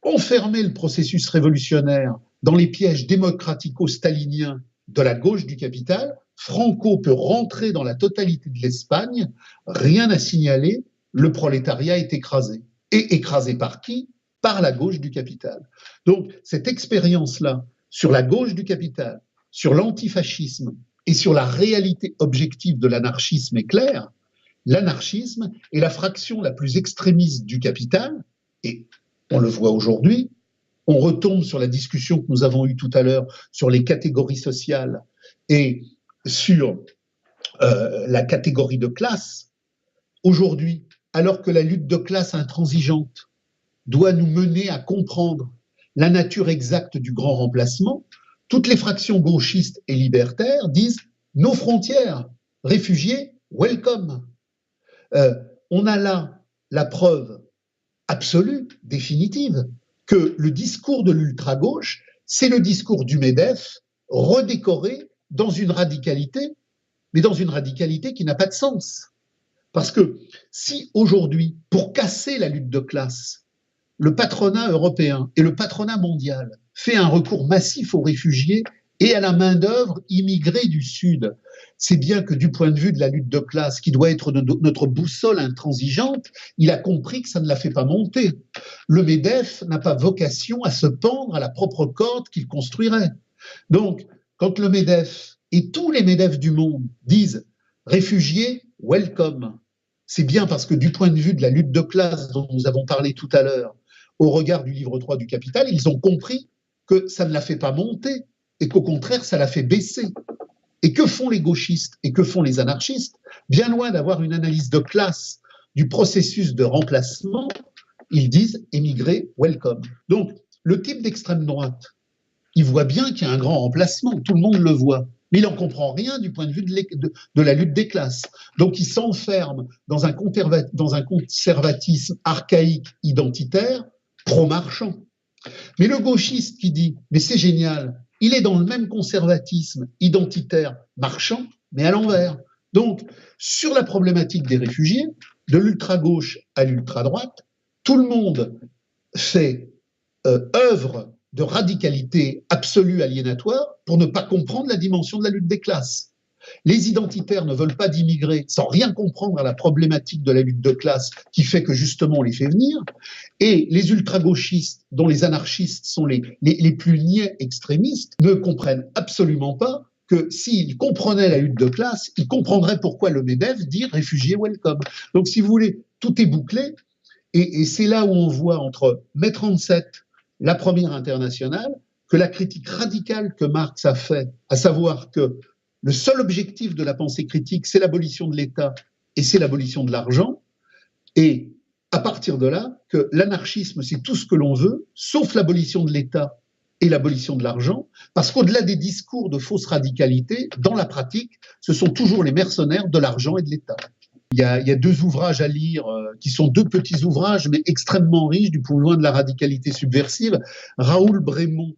enfermé le processus révolutionnaire dans les pièges démocratico-staliniens de la gauche du capital. Franco peut rentrer dans la totalité de l'Espagne, rien à signaler, le prolétariat est écrasé. Et écrasé par qui? Par la gauche du capital. Donc cette expérience-là, sur la gauche du capital, sur l'antifascisme et sur la réalité objective de l'anarchisme est claire. L'anarchisme est la fraction la plus extrémiste du capital, et on le voit aujourd'hui. On retombe sur la discussion que nous avons eue tout à l'heure sur les catégories sociales et sur la catégorie de classe. Aujourd'hui, alors que la lutte de classe intransigeante doit nous mener à comprendre la nature exacte du grand remplacement, toutes les fractions gauchistes et libertaires disent « nos frontières, réfugiés, welcome ». On a là la preuve absolue, définitive, que le discours de l'ultra-gauche, c'est le discours du MEDEF redécoré dans une radicalité, mais dans une radicalité qui n'a pas de sens. Parce que si aujourd'hui, pour casser la lutte de classe, le patronat européen et le patronat mondial fait un recours massif aux réfugiés et à la main-d'œuvre immigrée du Sud, c'est bien que du point de vue de la lutte de classe, qui doit être notre boussole intransigeante, il a compris que ça ne la fait pas monter. Le MEDEF n'a pas vocation à se pendre à la propre corde qu'il construirait. Donc, quand le MEDEF et tous les MEDEF du monde disent « réfugiés, welcome », c'est bien parce que du point de vue de la lutte de classe dont nous avons parlé tout à l'heure, au regard du livre 3 du Capital, ils ont compris que ça ne la fait pas monter et qu'au contraire, ça la fait baisser. Et que font les gauchistes et que font les anarchistes? Bien loin d'avoir une analyse de classe du processus de remplacement, ils disent « émigrés, welcome ». Donc, le type d'extrême droite, il voit bien qu'il y a un grand remplacement, tout le monde le voit, mais il n'en comprend rien du point de vue de la lutte des classes. Donc, il s'enferme dans un conservatisme archaïque identitaire, pro-marchand. Mais le gauchiste qui dit « mais c'est génial », il est dans le même conservatisme identitaire marchand, mais à l'envers. Donc, sur la problématique des réfugiés, de l'ultra-gauche à l'ultra-droite, tout le monde fait œuvre de radicalité absolue aliénatoire pour ne pas comprendre la dimension de la lutte des classes. Les identitaires ne veulent pas d'immigrés sans rien comprendre à la problématique de la lutte de classe qui fait que justement on les fait venir. Et les ultra-gauchistes, dont les anarchistes sont les plus niais extrémistes, ne comprennent absolument pas que s'ils comprenaient la lutte de classe, ils comprendraient pourquoi le MEDEF dit « réfugiés, welcome ». Donc si vous voulez, tout est bouclé. Et c'est là où on voit entre mai 37, la première internationale, que la critique radicale que Marx a fait, à savoir que le seul objectif de la pensée critique, c'est l'abolition de l'État et c'est l'abolition de l'argent. Et à partir de là, que l'anarchisme, c'est tout ce que l'on veut, sauf l'abolition de l'État et l'abolition de l'argent, parce qu'au-delà des discours de fausse radicalité, dans la pratique, ce sont toujours les mercenaires de l'argent et de l'État. Il y a deux ouvrages à lire, qui sont deux petits ouvrages, mais extrêmement riches du point de vue de la radicalité subversive. Raoul Brémond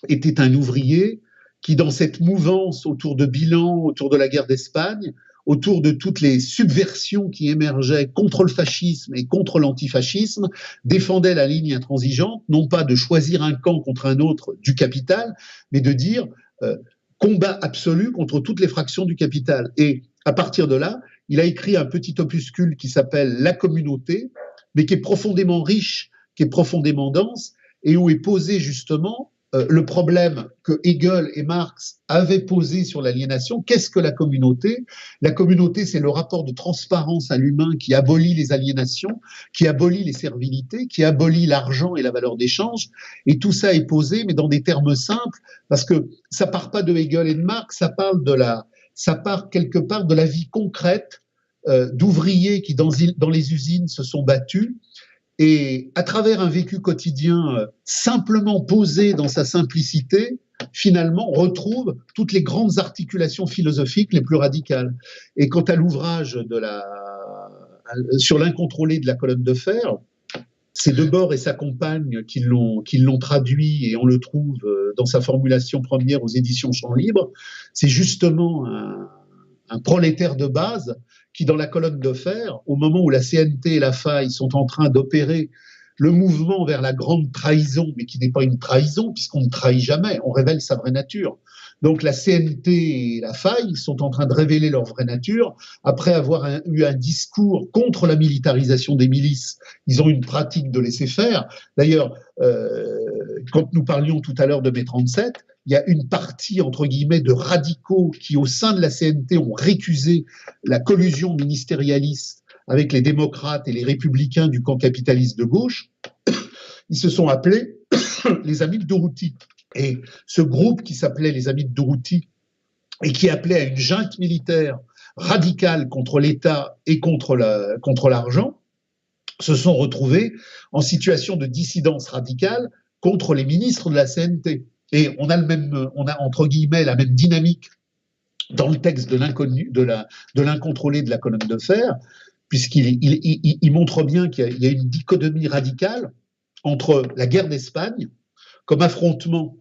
était un ouvrier qui, dans cette mouvance autour de Bilan, autour de la guerre d'Espagne, autour de toutes les subversions qui émergeaient contre le fascisme et contre l'antifascisme, défendait la ligne intransigeante, non pas de choisir un camp contre un autre du capital, mais de dire combat absolu contre toutes les fractions du capital. Et à partir de là, il a écrit un petit opuscule qui s'appelle La communauté, mais qui est profondément riche, qui est profondément dense, et où est posé justement le problème que Hegel et Marx avaient posé sur l'aliénation. Qu'est-ce que la communauté? La communauté, c'est le rapport de transparence à l'humain qui abolit les aliénations, qui abolit les servilités, qui abolit l'argent et la valeur d'échange. Et tout ça est posé, mais dans des termes simples, parce que ça part pas de Hegel et de Marx, ça part quelque part de la vie concrète d'ouvriers qui, dans les usines, se sont battus. Et à travers un vécu quotidien simplement posé dans sa simplicité, finalement, retrouve toutes les grandes articulations philosophiques les plus radicales. Et quant à l'ouvrage sur l'incontrôlé de la colonne de fer, c'est Debord et sa compagne qui l'ont traduit, et on le trouve dans sa formulation première aux éditions Champs Libres. C'est justement un prolétaire de base qui, dans la colonne de fer, au moment où la CNT et la faille sont en train d'opérer le mouvement vers la grande trahison, mais qui n'est pas une trahison, puisqu'on ne trahit jamais, on révèle sa vraie nature. Donc la CNT et la faille sont en train de révéler leur vraie nature, après avoir eu un discours contre la militarisation des milices. Ils ont une pratique de laisser faire. D'ailleurs, quand nous parlions tout à l'heure de mai 37, il y a une partie, entre guillemets, de radicaux qui, au sein de la CNT, ont récusé la collusion ministérialiste avec les démocrates et les républicains du camp capitaliste de gauche. Ils se sont appelés les Amis de Durruti. Et ce groupe qui s'appelait les Amis de Durruti et qui appelait à une junte militaire radicale contre l'État et contre l'argent, se sont retrouvés en situation de dissidence radicale contre les ministres de la CNT. Et on a entre guillemets la même dynamique dans le texte de l'incontrôlé de la colonne de fer, puisqu'il montre bien qu'il y a une dichotomie radicale entre la guerre d'Espagne comme affrontement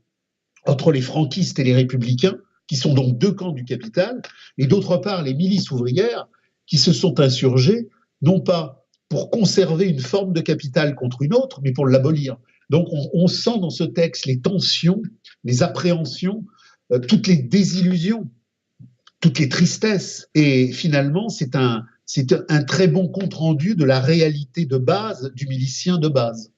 entre les franquistes et les républicains, qui sont donc deux camps du capital, et d'autre part les milices ouvrières qui se sont insurgées, non pas pour conserver une forme de capital contre une autre, mais pour l'abolir. Donc on sent dans ce texte les tensions, les appréhensions, toutes les désillusions, toutes les tristesses. Et finalement, c'est un très bon compte-rendu de la réalité de base du milicien de base.